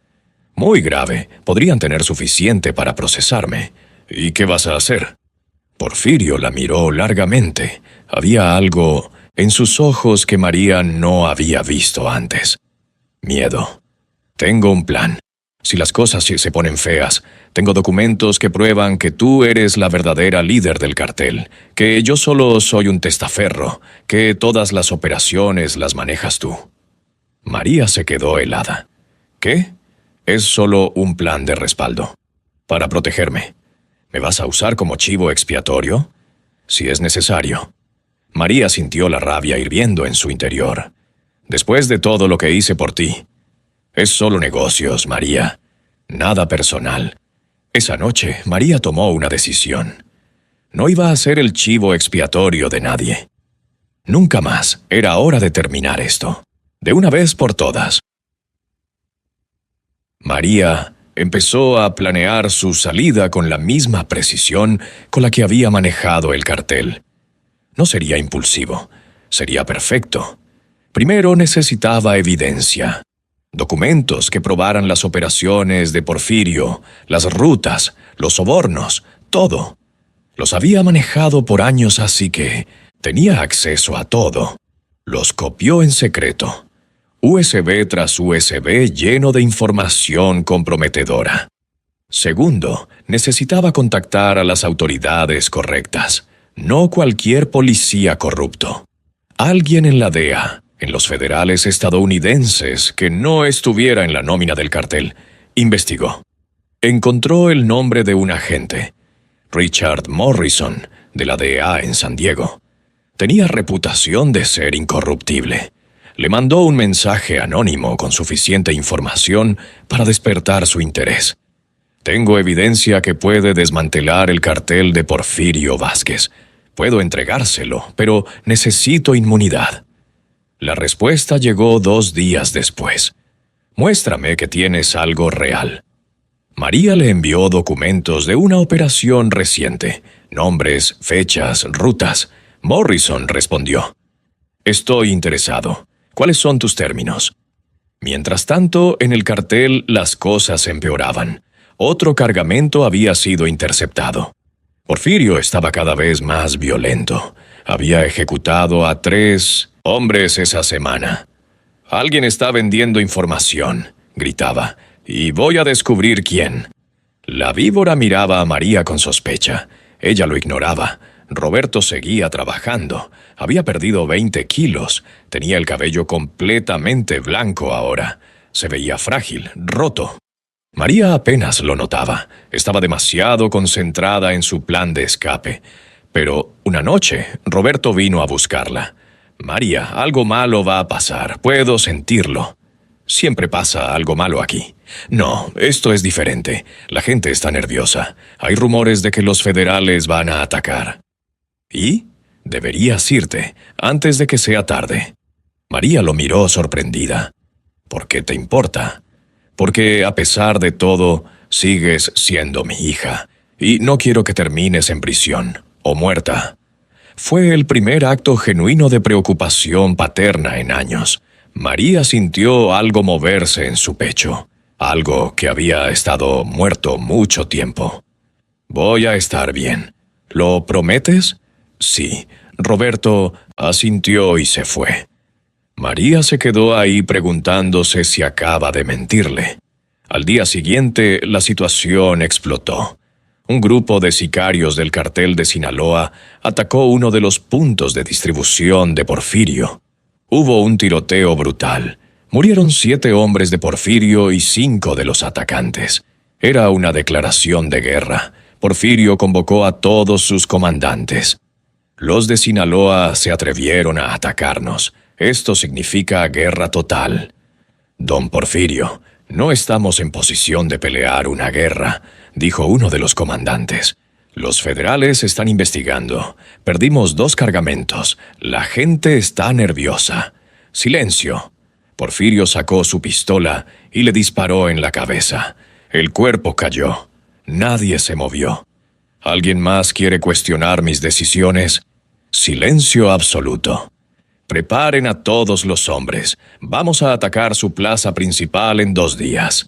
«Muy grave. Podrían tener suficiente para procesarme. ¿Y qué vas a hacer?» Porfirio la miró largamente. Había algo en sus ojos que María no había visto antes. Miedo. «Tengo un plan. Si las cosas se ponen feas, tengo documentos que prueban que tú eres la verdadera líder del cartel, que yo solo soy un testaferro, que todas las operaciones las manejas tú». María se quedó helada. «¿Qué?» «Es solo un plan de respaldo. Para protegerme. ¿Me vas a usar como chivo expiatorio?» «Si es necesario». María sintió la rabia hirviendo en su interior. «Después de todo lo que hice por ti. Es solo negocios, María. Nada personal». Esa noche, María tomó una decisión. No iba a ser el chivo expiatorio de nadie. Nunca más. Era hora de terminar esto. De una vez por todas. María empezó a planear su salida con la misma precisión con la que había manejado el cartel. No sería impulsivo, sería perfecto. Primero necesitaba evidencia. Documentos que probaran las operaciones de Porfirio, las rutas, los sobornos, todo. Los había manejado por años, así que tenía acceso a todo. Los copió en secreto. USB tras USB lleno de información comprometedora. Segundo, necesitaba contactar a las autoridades correctas, no cualquier policía corrupto. Alguien en la DEA, en los federales estadounidenses, que no estuviera en la nómina del cartel, investigó. Encontró el nombre de un agente, Richard Morrison, de la DEA en San Diego. Tenía reputación de ser incorruptible. Le mandó un mensaje anónimo con suficiente información para despertar su interés. Tengo evidencia que puede desmantelar el cartel de Porfirio Vázquez. Puedo entregárselo, pero necesito inmunidad. La respuesta llegó 2 días después. Muéstrame que tienes algo real. María le envió documentos de una operación reciente, nombres, fechas, rutas. Morrison respondió: Estoy interesado. ¿Cuáles son tus términos? Mientras tanto, en el cartel las cosas empeoraban. Otro cargamento había sido interceptado. Porfirio estaba cada vez más violento. Había ejecutado a 3 hombres esa semana. Alguien está vendiendo información, gritaba, y voy a descubrir quién. La víbora miraba a María con sospecha. Ella lo ignoraba. Roberto seguía trabajando. Había perdido 20 kilos. Tenía el cabello completamente blanco ahora. Se veía frágil, roto. María apenas lo notaba. Estaba demasiado concentrada en su plan de escape. Pero una noche, Roberto vino a buscarla. María, algo malo va a pasar. Puedo sentirlo. Siempre pasa algo malo aquí. No, esto es diferente. La gente está nerviosa. Hay rumores de que los federales van a atacar. ¿Y? Deberías irte, antes de que sea tarde. María lo miró sorprendida. ¿Por qué te importa? Porque, a pesar de todo, sigues siendo mi hija, y no quiero que termines en prisión, o muerta. Fue el primer acto genuino de preocupación paterna en años. María sintió algo moverse en su pecho, algo que había estado muerto mucho tiempo. Voy a estar bien. ¿Lo prometes? Sí. Roberto asintió y se fue. María se quedó ahí preguntándose si acaba de mentirle. Al día siguiente, la situación explotó. Un grupo de sicarios del cartel de Sinaloa atacó uno de los puntos de distribución de Porfirio. Hubo un tiroteo brutal. Murieron 7 hombres de Porfirio y 5 de los atacantes. Era una declaración de guerra. Porfirio convocó a todos sus comandantes. Los de Sinaloa se atrevieron a atacarnos. Esto significa guerra total. Don Porfirio, no estamos en posición de pelear una guerra, dijo uno de los comandantes. Los federales están investigando. Perdimos 2 cargamentos. La gente está nerviosa. Silencio. Porfirio sacó su pistola y le disparó en la cabeza. El cuerpo cayó. Nadie se movió. ¿Alguien más quiere cuestionar mis decisiones? Silencio absoluto. Preparen a todos los hombres. Vamos a atacar su plaza principal en 2 días.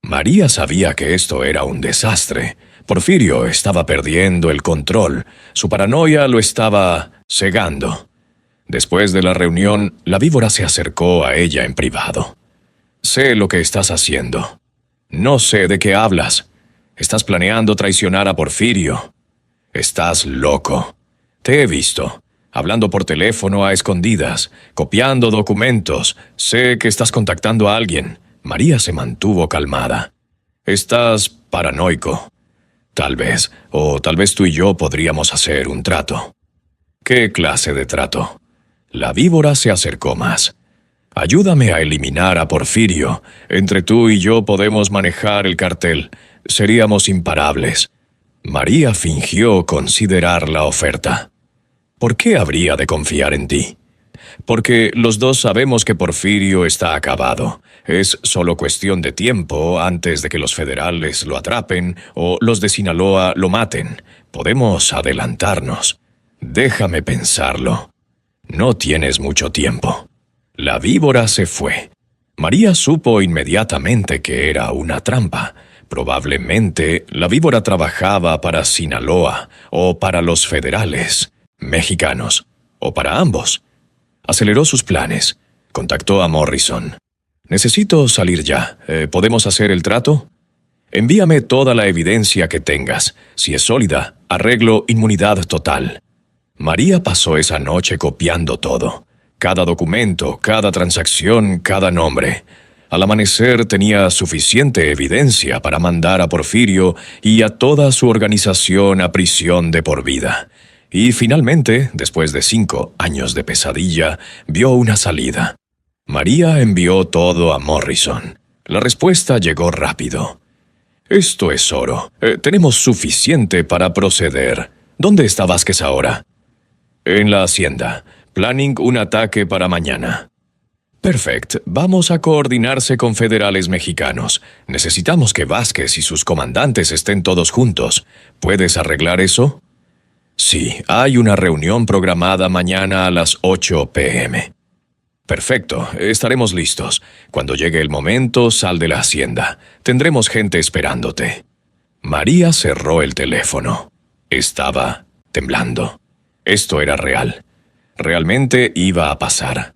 María sabía que esto era un desastre. Porfirio estaba perdiendo el control. Su paranoia lo estaba cegando. Después de la reunión, la víbora se acercó a ella en privado. Sé lo que estás haciendo. No sé de qué hablas. Estás planeando traicionar a Porfirio. Estás loco. Te he visto, hablando por teléfono a escondidas, copiando documentos. Sé que estás contactando a alguien. María se mantuvo calmada. Estás paranoico. Tal vez tú y yo podríamos hacer un trato. ¿Qué clase de trato? La víbora se acercó más. Ayúdame a eliminar a Porfirio. Entre tú y yo podemos manejar el cartel. Seríamos imparables. María fingió considerar la oferta. ¿Por qué habría de confiar en ti? Porque los dos sabemos que Porfirio está acabado. Es solo cuestión de tiempo antes de que los federales lo atrapen o los de Sinaloa lo maten. Podemos adelantarnos. Déjame pensarlo. No tienes mucho tiempo. La víbora se fue. María supo inmediatamente que era una trampa. Probablemente la víbora trabajaba para Sinaloa o para los federales, mexicanos, o para ambos. Aceleró sus planes. Contactó a Morrison. Necesito salir ya. ¿Podemos hacer el trato? Envíame toda la evidencia que tengas. Si es sólida, arreglo inmunidad total. María pasó esa noche copiando todo. Cada documento, cada transacción, cada nombre. Al amanecer tenía suficiente evidencia para mandar a Porfirio y a toda su organización a prisión de por vida. Y finalmente, después de 5 años de pesadilla, vio una salida. María envió todo a Morrison. La respuesta llegó rápido. Esto es oro. Tenemos suficiente para proceder. ¿Dónde está Vázquez ahora? En la hacienda. Planning un ataque para mañana. Perfecto. Vamos a coordinarse con federales mexicanos. Necesitamos que Vázquez y sus comandantes estén todos juntos. ¿Puedes arreglar eso? Sí, hay una reunión programada mañana a las 8 p.m. Perfecto, estaremos listos. Cuando llegue el momento, sal de la hacienda. Tendremos gente esperándote. María cerró el teléfono. Estaba temblando. Esto era real. Realmente iba a pasar.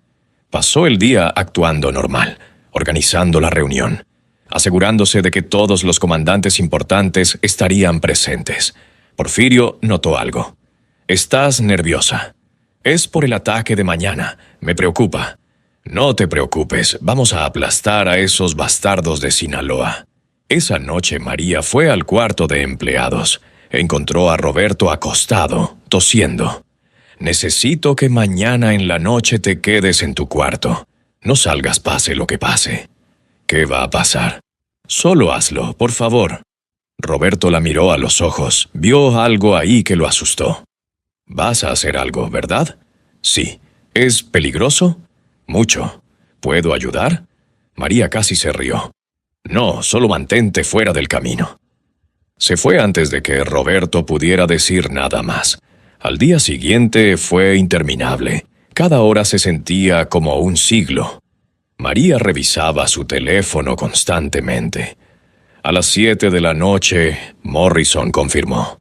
Pasó el día actuando normal, organizando la reunión, asegurándose de que todos los comandantes importantes estarían presentes. Porfirio notó algo. Estás nerviosa. Es por el ataque de mañana. Me preocupa. No te preocupes, vamos a aplastar a esos bastardos de Sinaloa. Esa noche María fue al cuarto de empleados. Encontró a Roberto acostado, tosiendo. Necesito que mañana en la noche te quedes en tu cuarto. No salgas pase lo que pase. ¿Qué va a pasar? Solo hazlo, por favor. Roberto la miró a los ojos. Vio algo ahí que lo asustó. Vas a hacer algo, ¿verdad? Sí. ¿Es peligroso? Mucho. ¿Puedo ayudar? María casi se rió. No, solo mantente fuera del camino. Se fue antes de que Roberto pudiera decir nada más. Al día siguiente fue interminable. Cada hora se sentía como un siglo. María revisaba su teléfono constantemente. A las 7 de la noche, Morrison confirmó.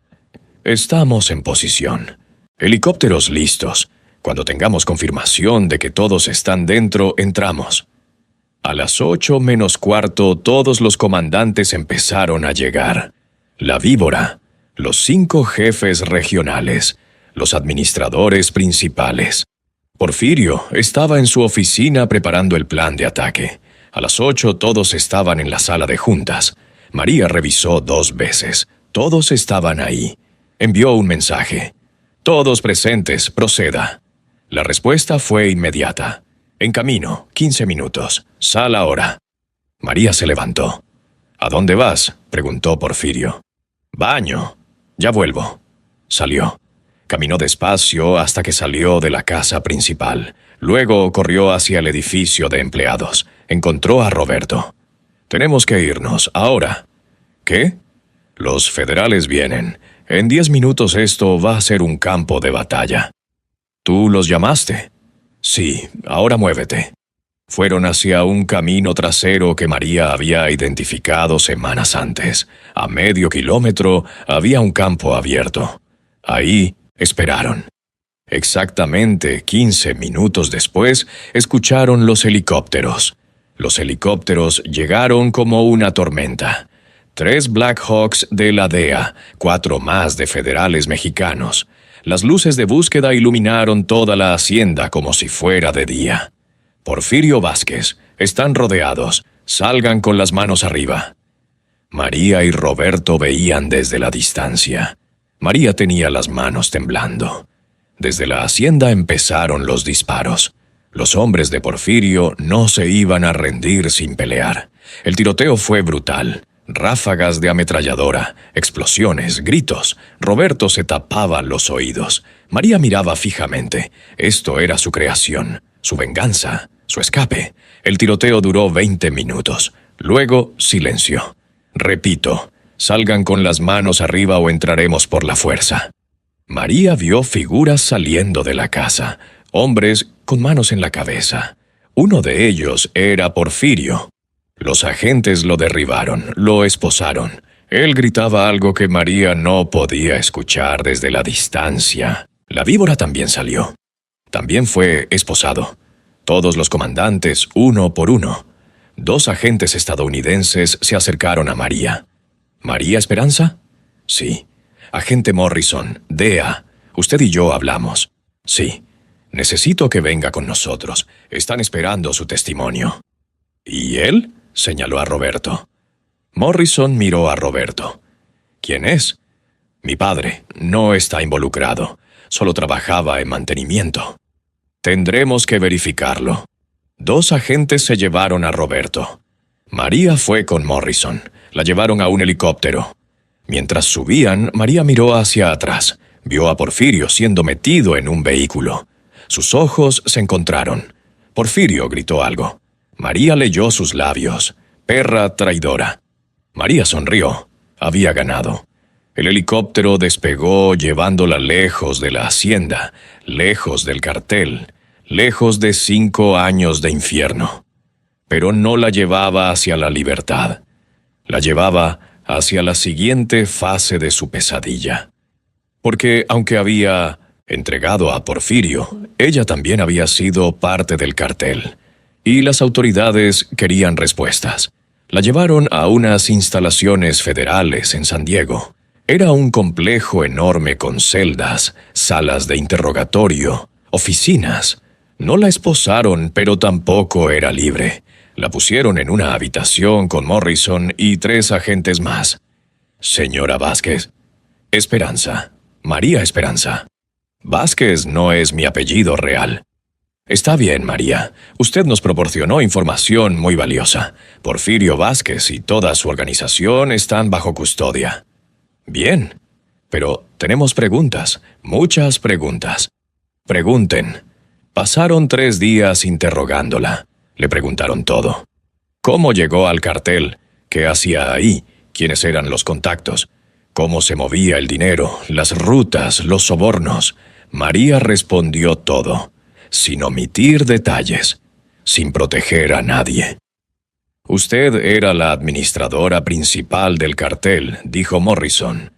Estamos en posición. Helicópteros listos. Cuando tengamos confirmación de que todos están dentro, entramos. A las 8 menos cuarto, todos los comandantes empezaron a llegar. La víbora, los 5 jefes regionales, los administradores principales. Porfirio estaba en su oficina preparando el plan de ataque. A las 8 todos estaban en la sala de juntas. María revisó 2 veces. Todos estaban ahí. Envió un mensaje. Todos presentes, proceda. La respuesta fue inmediata. En camino, 15 minutos. Sal ahora. María se levantó. ¿A dónde vas?, preguntó Porfirio. Baño. Ya vuelvo. Salió. Caminó despacio hasta que salió de la casa principal. Luego corrió hacia el edificio de empleados. Encontró a Roberto. Tenemos que irnos, ahora. ¿Qué? Los federales vienen. En 10 minutos esto va a ser un campo de batalla. ¿Tú los llamaste? Sí, ahora muévete. Fueron hacia un camino trasero que María había identificado semanas antes. A medio kilómetro había un campo abierto. Ahí esperaron. Exactamente 15 minutos después, escucharon los helicópteros. Los helicópteros llegaron como una tormenta. 3 Black Hawks de la DEA, 4 más de federales mexicanos. Las luces de búsqueda iluminaron toda la hacienda como si fuera de día. Porfirio Vázquez, están rodeados. Salgan con las manos arriba. María y Roberto veían desde la distancia. María tenía las manos temblando. Desde la hacienda empezaron los disparos. Los hombres de Porfirio no se iban a rendir sin pelear. El tiroteo fue brutal. Ráfagas de ametralladora, explosiones, gritos. Roberto se tapaba los oídos. María miraba fijamente. Esto era su creación, su venganza. Su escape. El tiroteo duró 20 minutos. Luego, silencio. Repito, salgan con las manos arriba o entraremos por la fuerza. María vio figuras saliendo de la casa, hombres con manos en la cabeza. Uno de ellos era Porfirio. Los agentes lo derribaron, lo esposaron. Él gritaba algo que María no podía escuchar desde la distancia. La víbora también salió. También fue esposado. Todos los comandantes, uno por uno. 2 agentes estadounidenses se acercaron a María. ¿María Esperanza? Sí. Agente Morrison, DEA. Usted y yo hablamos. Sí. Necesito que venga con nosotros. Están esperando su testimonio. ¿Y él? Señaló a Roberto. Morrison miró a Roberto. ¿Quién es? Mi padre. No está involucrado. Solo trabajaba en mantenimiento. Tendremos que verificarlo. 2 agentes se llevaron a Roberto. María fue con Morrison. La llevaron a un helicóptero. Mientras subían, María miró hacia atrás. Vio a Porfirio siendo metido en un vehículo. Sus ojos se encontraron. Porfirio gritó algo. María leyó sus labios. Perra traidora. María sonrió. Había ganado. El helicóptero despegó llevándola lejos de la hacienda, lejos del cartel, lejos de 5 años de infierno. Pero no la llevaba hacia la libertad. La llevaba hacia la siguiente fase de su pesadilla. Porque aunque había entregado a Porfirio, ella también había sido parte del cartel. Y las autoridades querían respuestas. La llevaron a unas instalaciones federales en San Diego. Era un complejo enorme con celdas, salas de interrogatorio, oficinas. No la esposaron, pero tampoco era libre. La pusieron en una habitación con Morrison y 3 agentes más. Señora Vázquez. Esperanza. María Esperanza. Vázquez no es mi apellido real. Está bien, María. Usted nos proporcionó información muy valiosa. Porfirio Vázquez y toda su organización están bajo custodia. Bien. Pero tenemos preguntas, muchas preguntas. Pregunten. Pasaron 3 días interrogándola. Le preguntaron todo. ¿Cómo llegó al cartel? ¿Qué hacía ahí? ¿Quiénes eran los contactos? ¿Cómo se movía el dinero? ¿Las rutas? ¿Los sobornos? María respondió todo, sin omitir detalles, sin proteger a nadie. Usted era la administradora principal del cartel, dijo Morrison.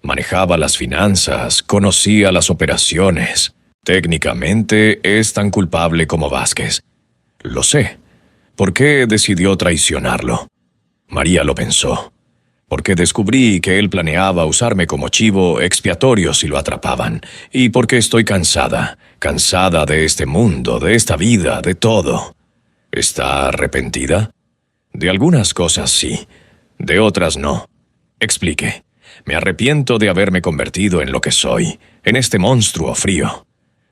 Manejaba las finanzas, conocía las operaciones. Técnicamente es tan culpable como Vázquez. Lo sé. ¿Por qué decidió traicionarlo? María lo pensó. Porque descubrí que él planeaba usarme como chivo expiatorio si lo atrapaban. Y porque estoy cansada de este mundo, de esta vida, de todo. ¿Está arrepentida? De algunas cosas sí, de otras no. Explique. Me arrepiento de haberme convertido en lo que soy, en este monstruo frío.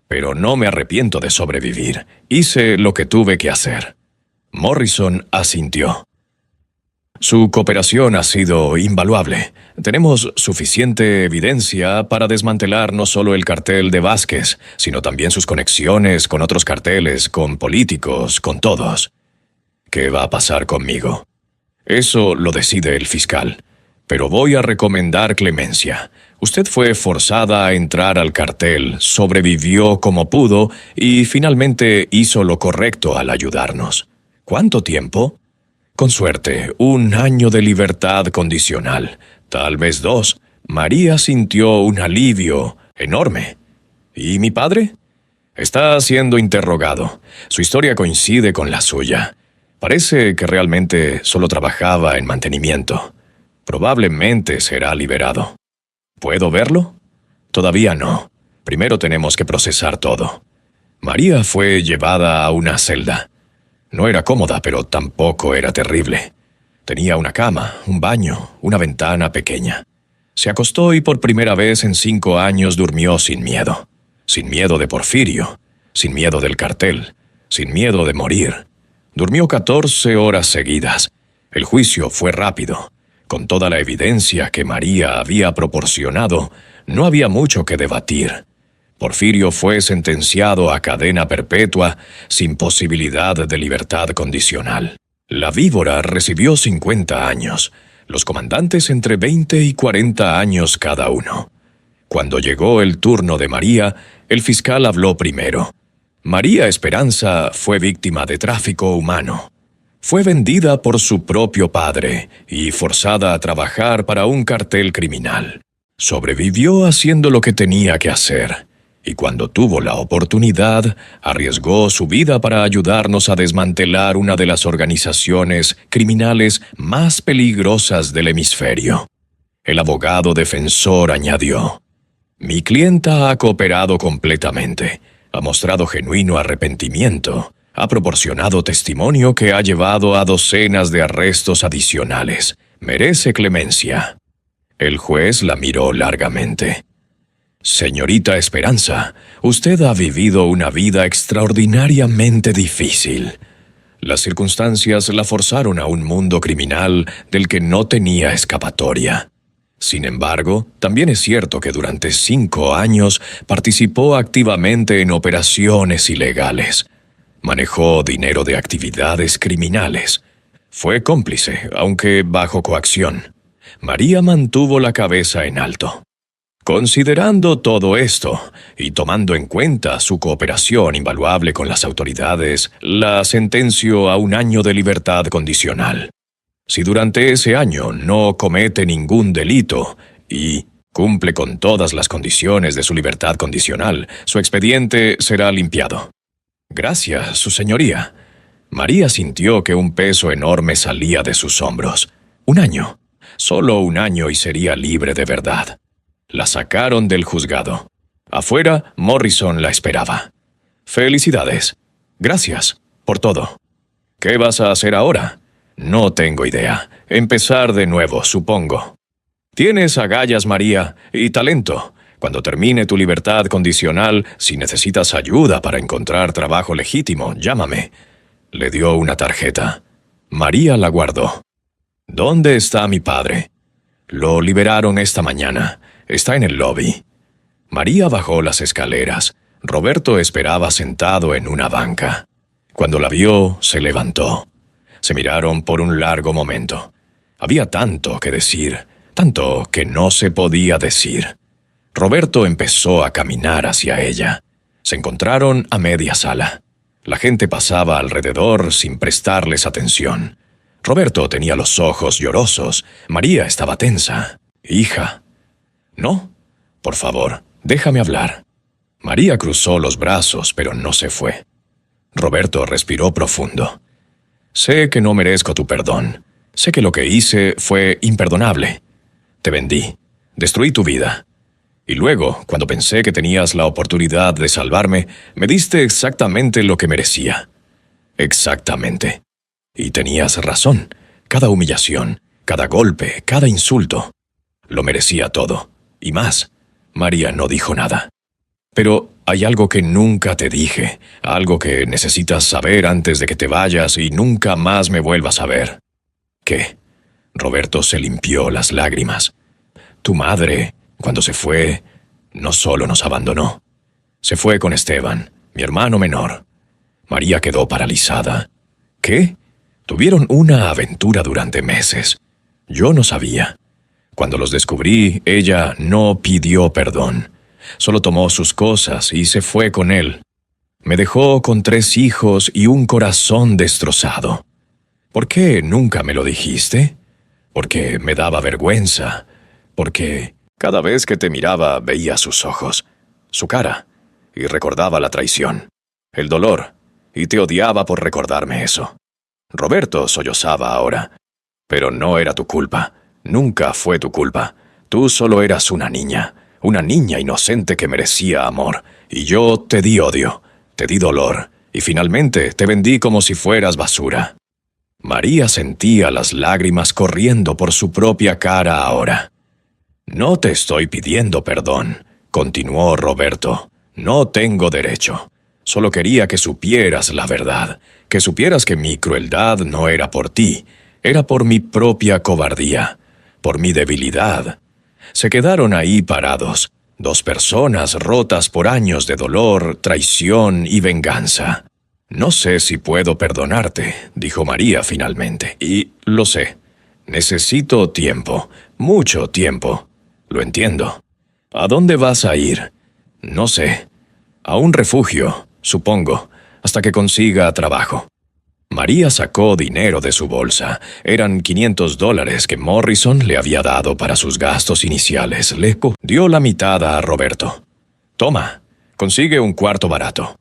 Pero no me arrepiento de sobrevivir. Hice lo que tuve que hacer. Morrison asintió. Su cooperación ha sido invaluable. Tenemos suficiente evidencia para desmantelar no solo el cartel de Vázquez, sino también sus conexiones con otros carteles, con políticos, con todos. ¿Qué va a pasar conmigo? Eso lo decide el fiscal. Pero voy a recomendar clemencia. Usted fue forzada a entrar al cartel, sobrevivió como pudo y finalmente hizo lo correcto al ayudarnos. ¿Cuánto tiempo? Con suerte, 1 año de libertad condicional, tal vez 2. María sintió un alivio enorme. ¿Y mi padre? Está siendo interrogado. Su historia coincide con la suya. Parece que realmente solo trabajaba en mantenimiento. Probablemente será liberado. ¿Puedo verlo? Todavía no. Primero tenemos que procesar todo. María fue llevada a una celda. No era cómoda, pero tampoco era terrible. Tenía una cama, un baño, una ventana pequeña. Se acostó y por primera vez en 5 años durmió sin miedo. Sin miedo de Porfirio, sin miedo del cartel, sin miedo de morir. Durmió 14 horas seguidas. El juicio fue rápido. Con toda la evidencia que María había proporcionado, no había mucho que debatir. Porfirio fue sentenciado a cadena perpetua sin posibilidad de libertad condicional. La víbora recibió 50 años, los comandantes entre 20 y 40 años cada uno. Cuando llegó el turno de María, el fiscal habló primero. María Esperanza fue víctima de tráfico humano. Fue vendida por su propio padre y forzada a trabajar para un cartel criminal. Sobrevivió haciendo lo que tenía que hacer, y cuando tuvo la oportunidad, arriesgó su vida para ayudarnos a desmantelar una de las organizaciones criminales más peligrosas del hemisferio. El abogado defensor añadió: «Mi clienta ha cooperado completamente, ha mostrado genuino arrepentimiento, ha proporcionado testimonio que ha llevado a docenas de arrestos adicionales. Merece clemencia». El juez la miró largamente. «Señorita Esperanza, usted ha vivido una vida extraordinariamente difícil. Las circunstancias la forzaron a un mundo criminal del que no tenía escapatoria. Sin embargo, también es cierto que durante 5 años participó activamente en operaciones ilegales. Manejó dinero de actividades criminales. Fue cómplice, aunque bajo coacción. María mantuvo la cabeza en alto. Considerando todo esto, y tomando en cuenta su cooperación invaluable con las autoridades, la sentenció a 1 año de libertad condicional. Si durante ese año no comete ningún delito y cumple con todas las condiciones de su libertad condicional, su expediente será limpiado». «Gracias, su señoría». María sintió que un peso enorme salía de sus hombros. 1 año. Solo 1 año y sería libre de verdad. La sacaron del juzgado. Afuera, Morrison la esperaba. «Felicidades. Gracias por todo». «¿Qué vas a hacer ahora?» «No tengo idea. Empezar de nuevo, supongo». «Tienes agallas, María, y talento. Cuando termine tu libertad condicional, si necesitas ayuda para encontrar trabajo legítimo, llámame». Le dio una tarjeta. María la guardó. «¿Dónde está mi padre?» «Lo liberaron esta mañana. Está en el lobby». María bajó las escaleras. Roberto esperaba sentado en una banca. Cuando la vio, se levantó. Se miraron por un largo momento. Había tanto que decir, tanto que no se podía decir. Roberto empezó a caminar hacia ella. Se encontraron a media sala. La gente pasaba alrededor sin prestarles atención. Roberto tenía los ojos llorosos. María estaba tensa. «Hija». «No, por favor, déjame hablar». María cruzó los brazos, pero no se fue. Roberto respiró profundo. «Sé que no merezco tu perdón. Sé que lo que hice fue imperdonable. Te vendí. Destruí tu vida. Y luego, cuando pensé que tenías la oportunidad de salvarme, me diste exactamente lo que merecía. Exactamente. Y tenías razón. Cada humillación, cada golpe, cada insulto. Lo merecía todo. Y más». María no dijo nada. «Pero hay algo que nunca te dije, algo que necesitas saber antes de que te vayas y nunca más me vuelvas a ver». «¿Qué?». Roberto se limpió las lágrimas. «Tu madre, cuando se fue, no solo nos abandonó. Se fue con Esteban, mi hermano menor». María quedó paralizada. «¿Qué?». «Tuvieron una aventura durante meses. Yo no sabía. Cuando los descubrí, ella no pidió perdón. Solo tomó sus cosas y se fue con él. Me dejó con 3 hijos y un corazón destrozado. ¿Por qué nunca me lo dijiste? Porque me daba vergüenza. Porque cada vez que te miraba veía sus ojos, su cara, y recordaba la traición, el dolor, y te odiaba por recordarme eso». Roberto sollozaba ahora. «Pero no era tu culpa. Nunca fue tu culpa. Tú solo eras una niña inocente que merecía amor, y yo te di odio, te di dolor, y finalmente te vendí como si fueras basura». María sentía las lágrimas corriendo por su propia cara ahora. «No te estoy pidiendo perdón», continuó Roberto. «No tengo derecho. Solo quería que supieras la verdad, que supieras que mi crueldad no era por ti, era por mi propia cobardía, por mi debilidad». Se quedaron ahí parados. Dos personas rotas por años de dolor, traición y venganza. No sé si puedo perdonarte, dijo María finalmente. Y lo sé. Necesito tiempo, mucho tiempo. Lo entiendo. ¿A dónde vas a ir? No sé. A un refugio, supongo, hasta que consiga trabajo. María sacó dinero de su bolsa. Eran $500 que Morrison le había dado para sus gastos iniciales. Le dio la mitad a Roberto. Toma, consigue un cuarto barato.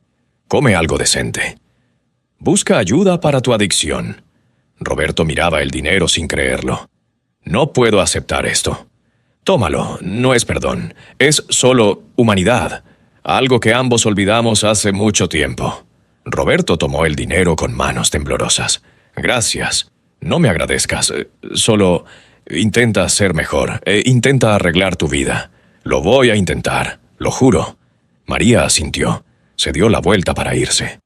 Come algo decente. Busca ayuda para tu adicción. Roberto miraba el dinero sin creerlo. No puedo aceptar esto. Tómalo, no es perdón. Es solo humanidad. Algo que ambos olvidamos hace mucho tiempo. Roberto tomó el dinero con manos temblorosas. Gracias. No me agradezcas. Solo intenta ser mejor. Intenta arreglar tu vida. Lo voy a intentar. Lo juro. María asintió. Se dio la vuelta para irse.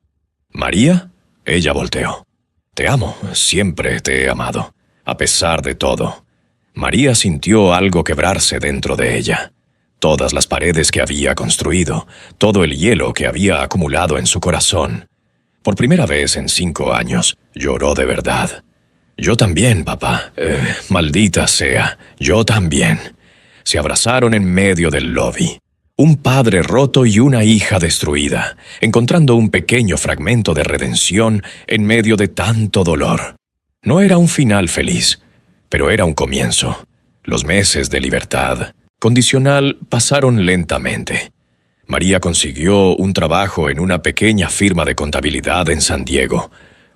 ¿María? Ella volteó. Te amo. Siempre te he amado. A pesar de todo. María sintió algo quebrarse dentro de ella. Todas las paredes que había construido, todo el hielo que había acumulado en su corazón. Por primera vez en 5 años, lloró de verdad. Yo también, papá. Maldita sea, yo también. Se abrazaron en medio del lobby. Un padre roto y una hija destruida, encontrando un pequeño fragmento de redención en medio de tanto dolor. No era un final feliz, pero era un comienzo. Los meses de libertad condicional pasaron lentamente. María consiguió un trabajo en una pequeña firma de contabilidad en San Diego.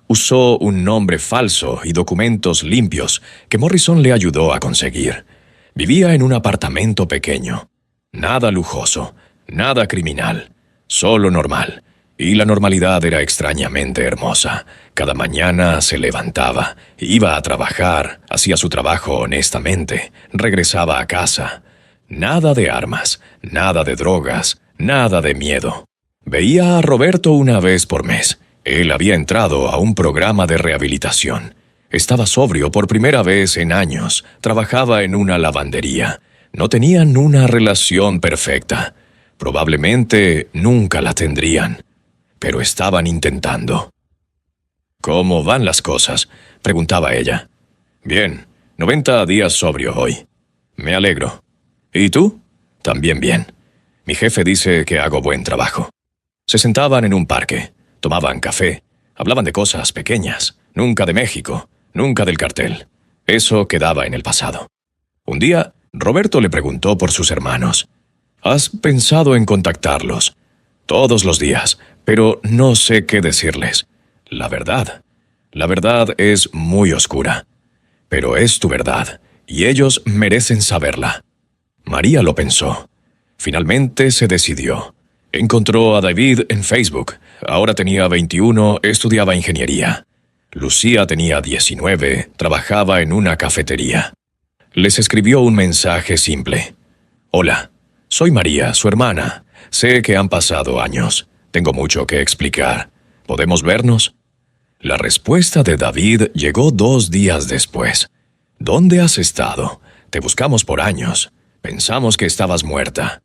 Usó un nombre falso y documentos limpios que Morrison le ayudó a conseguir. Vivía en un apartamento pequeño. Nada lujoso, nada criminal, solo normal. Y la normalidad era extrañamente hermosa. Cada mañana se levantaba, iba a trabajar, hacía su trabajo honestamente, regresaba a casa. Nada de armas, nada de drogas, nada de miedo. Veía a Roberto una vez por mes. Él había entrado a un programa de rehabilitación. Estaba sobrio por primera vez en años. Trabajaba en una lavandería. No tenían una relación perfecta. Probablemente nunca la tendrían. Pero estaban intentando. ¿Cómo van las cosas?, preguntaba ella. Bien, 90 días sobrio hoy. Me alegro. ¿Y tú? También bien. Mi jefe dice que hago buen trabajo. Se sentaban en un parque, tomaban café, hablaban de cosas pequeñas, nunca de México, nunca del cartel. Eso quedaba en el pasado. Un día, Roberto le preguntó por sus hermanos. ¿Has pensado en contactarlos? Todos los días, pero no sé qué decirles. La verdad es muy oscura. Pero es tu verdad, y ellos merecen saberla. María lo pensó. Finalmente se decidió. Encontró a David en Facebook. Ahora tenía 21, estudiaba ingeniería. Lucía tenía 19, trabajaba en una cafetería. Les escribió un mensaje simple. Hola, soy María, su hermana. Sé que han pasado años. Tengo mucho que explicar. ¿Podemos vernos? La respuesta de David llegó 2 días después. ¿Dónde has estado? Te buscamos por años. Pensamos que estabas muerta.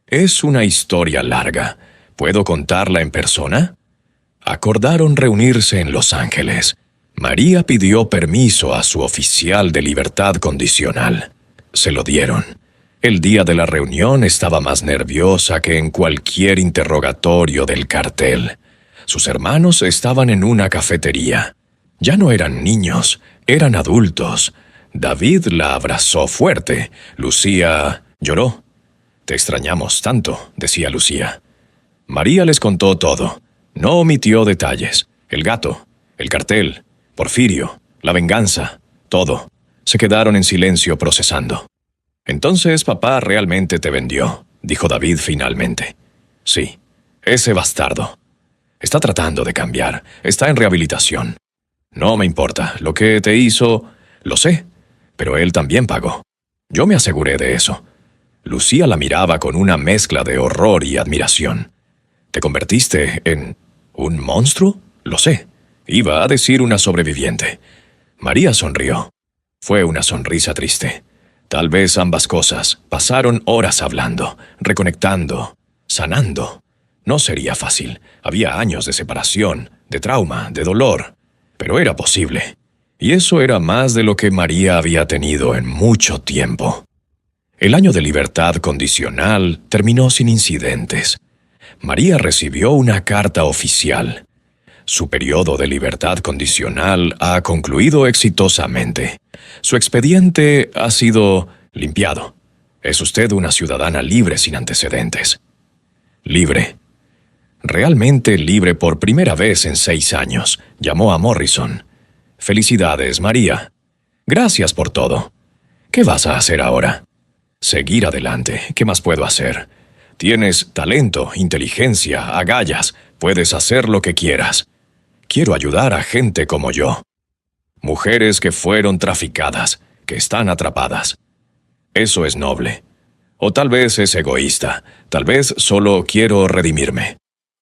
Es una historia larga. ¿Puedo contarla en persona? Acordaron reunirse en Los Ángeles. María pidió permiso a su oficial de libertad condicional. Se lo dieron. El día de la reunión estaba más nerviosa que en cualquier interrogatorio del cartel. Sus hermanos estaban en una cafetería. Ya no eran niños, eran adultos. David la abrazó fuerte. Lucía lloró. «Te extrañamos tanto», decía Lucía. María les contó todo. No omitió detalles. El gato, el cartel, Porfirio, la venganza, todo. Se quedaron en silencio procesando. «Entonces papá realmente te vendió», dijo David finalmente. «Sí, ese bastardo. Está tratando de cambiar. Está en rehabilitación. No me importa. Lo que te hizo, lo sé. Pero él también pagó. Yo me aseguré de eso». Lucía la miraba con una mezcla de horror y admiración. «¿Te convertiste en un monstruo? Lo sé». Iba a decir una sobreviviente. María sonrió. Fue una sonrisa triste. Tal vez ambas cosas. Pasaron horas hablando, reconectando, sanando. No sería fácil. Había años de separación, de trauma, de dolor. Pero era posible. Y eso era más de lo que María había tenido en mucho tiempo. El año de libertad condicional terminó sin incidentes. María recibió una carta oficial. Su periodo de libertad condicional ha concluido exitosamente. Su expediente ha sido limpiado. Es usted una ciudadana libre sin antecedentes. Libre. Realmente libre por primera vez en 6 años. Llamó a Morrison. Felicidades, María. Gracias por todo. ¿Qué vas a hacer ahora? Seguir adelante. ¿Qué más puedo hacer? Tienes talento, inteligencia, agallas. Puedes hacer lo que quieras. Quiero ayudar a gente como yo. Mujeres que fueron traficadas, que están atrapadas. Eso es noble. O tal vez es egoísta. Tal vez solo quiero redimirme.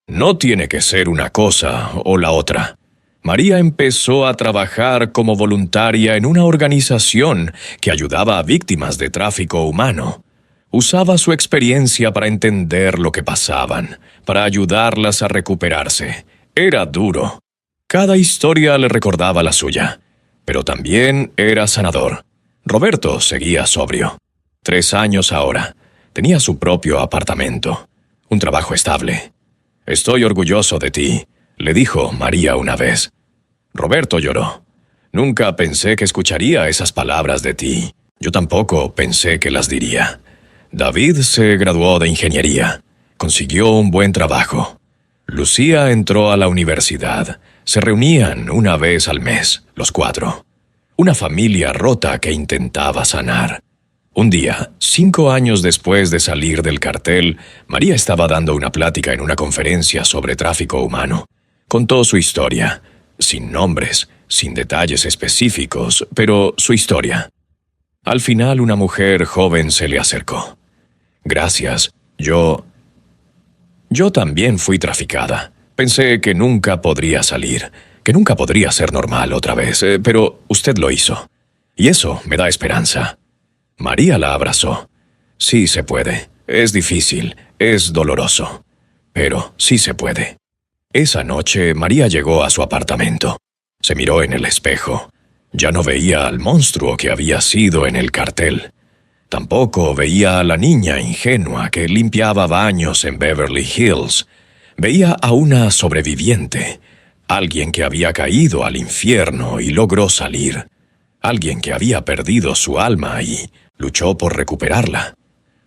No tiene que ser una cosa o la otra. María empezó a trabajar como voluntaria en una organización que ayudaba a víctimas de tráfico humano. Usaba su experiencia para entender lo que pasaban, para ayudarlas a recuperarse. Era duro. Cada historia le recordaba la suya, pero también era sanador. Roberto seguía sobrio. 3 años ahora. Tenía su propio apartamento. Un trabajo estable. «Estoy orgulloso de ti», le dijo María una vez. Roberto lloró. «Nunca pensé que escucharía esas palabras de ti. Yo tampoco pensé que las diría». David se graduó de ingeniería. Consiguió un buen trabajo. Lucía entró a la universidad. Se reunían una vez al mes, los 4. Una familia rota que intentaba sanar. Un día, 5 años después de salir del cartel, María estaba dando una plática en una conferencia sobre tráfico humano. Contó su historia, sin nombres, sin detalles específicos, pero su historia. Al final, una mujer joven se le acercó. «Gracias, yo también fui traficada. Pensé que nunca podría salir, que nunca podría ser normal otra vez, pero usted lo hizo. Y eso me da esperanza». María la abrazó. «Sí se puede. Es difícil, es doloroso. Pero sí se puede». Esa noche, María llegó a su apartamento. Se miró en el espejo. Ya no veía al monstruo que había sido en el cartel. Tampoco veía a la niña ingenua que limpiaba baños en Beverly Hills. Veía a una sobreviviente, alguien que había caído al infierno y logró salir. Alguien que había perdido su alma y luchó por recuperarla.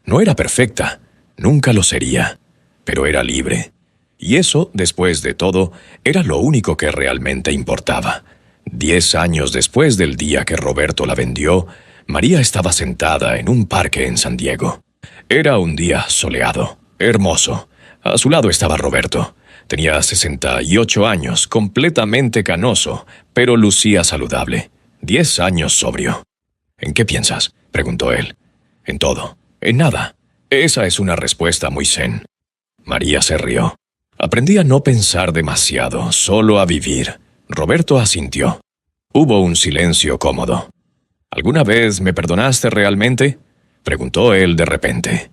No era perfecta, nunca lo sería, pero era libre. Y eso, después de todo, era lo único que realmente importaba. 10 años después del día que Roberto la vendió, María estaba sentada en un parque en San Diego. Era un día soleado, hermoso. A su lado estaba Roberto. Tenía 68 años, completamente canoso, pero lucía saludable. 10 años sobrio. «¿En qué piensas?», preguntó él. «En todo. En nada». Esa es una respuesta muy zen. María se rió. Aprendí a no pensar demasiado, solo a vivir. Roberto asintió. Hubo un silencio cómodo. «¿Alguna vez me perdonaste realmente?», preguntó él de repente.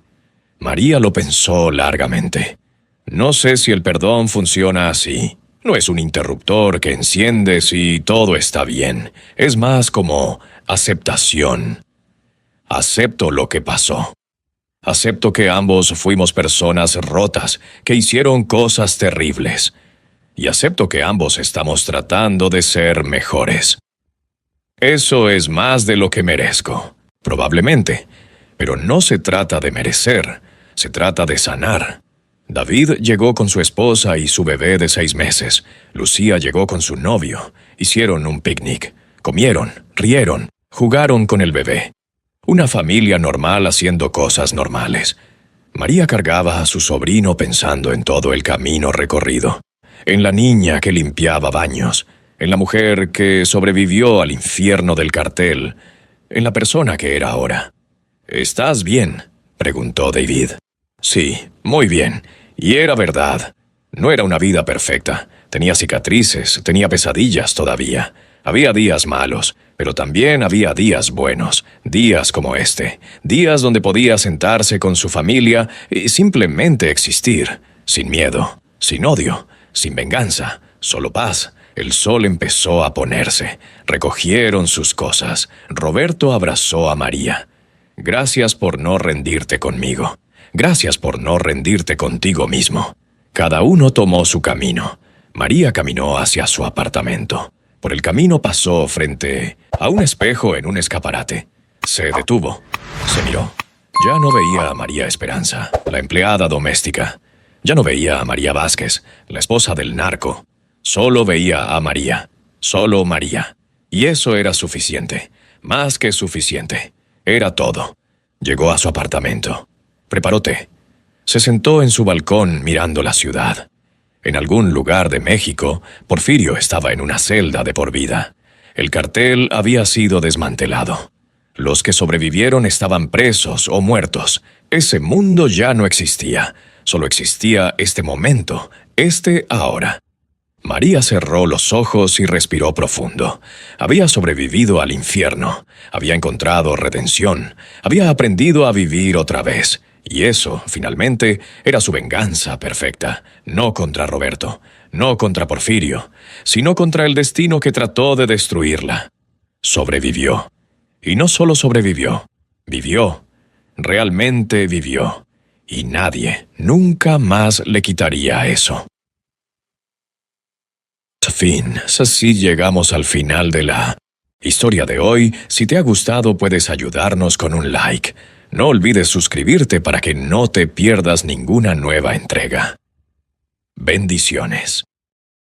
María lo pensó largamente. «No sé si el perdón funciona así. No es un interruptor que enciendes y todo está bien. Es más como aceptación. Acepto lo que pasó. Acepto que ambos fuimos personas rotas, que hicieron cosas terribles. Y acepto que ambos estamos tratando de ser mejores. Eso es más de lo que merezco, probablemente. Pero no se trata de merecer, se trata de sanar». David llegó con su esposa y su bebé de 6 meses. Lucía llegó con su novio. Hicieron un picnic. Comieron, rieron, jugaron con el bebé. Una familia normal haciendo cosas normales. María cargaba a su sobrino pensando en todo el camino recorrido. En la niña que limpiaba baños. En la mujer que sobrevivió al infierno del cartel. En la persona que era ahora. «¿Estás bien?», preguntó David. «Sí, muy bien». Y era verdad. No era una vida perfecta. Tenía cicatrices, tenía pesadillas todavía. Había días malos, pero también había días buenos, días como este, días donde podía sentarse con su familia y simplemente existir, sin miedo, sin odio, sin venganza, solo paz. El sol empezó a ponerse. Recogieron sus cosas. Roberto abrazó a María. Gracias por no rendirte conmigo. Gracias por no rendirte contigo mismo. Cada uno tomó su camino. María caminó hacia su apartamento. Por el camino pasó frente a un espejo en un escaparate. Se detuvo. Se miró. Ya no veía a María Esperanza, la empleada doméstica. Ya no veía a María Vázquez, la esposa del narco. Solo veía a María. Solo María. Y eso era suficiente. Más que suficiente. Era todo. Llegó a su apartamento. Preparó té. Se sentó en su balcón mirando la ciudad. En algún lugar de México, Porfirio estaba en una celda de por vida. El cartel había sido desmantelado. Los que sobrevivieron estaban presos o muertos. Ese mundo ya no existía. Solo existía este momento, este ahora. María cerró los ojos y respiró profundo. Había sobrevivido al infierno. Había encontrado redención. Había aprendido a vivir otra vez. Y eso, finalmente, era su venganza perfecta. No contra Roberto, no contra Porfirio, sino contra el destino que trató de destruirla. Sobrevivió. Y no solo sobrevivió, vivió. Realmente vivió. Y nadie, nunca más le quitaría eso. Fin. Así llegamos al final de la historia de hoy. Si te ha gustado, puedes ayudarnos con un like. No olvides suscribirte para que no te pierdas ninguna nueva entrega. Bendiciones.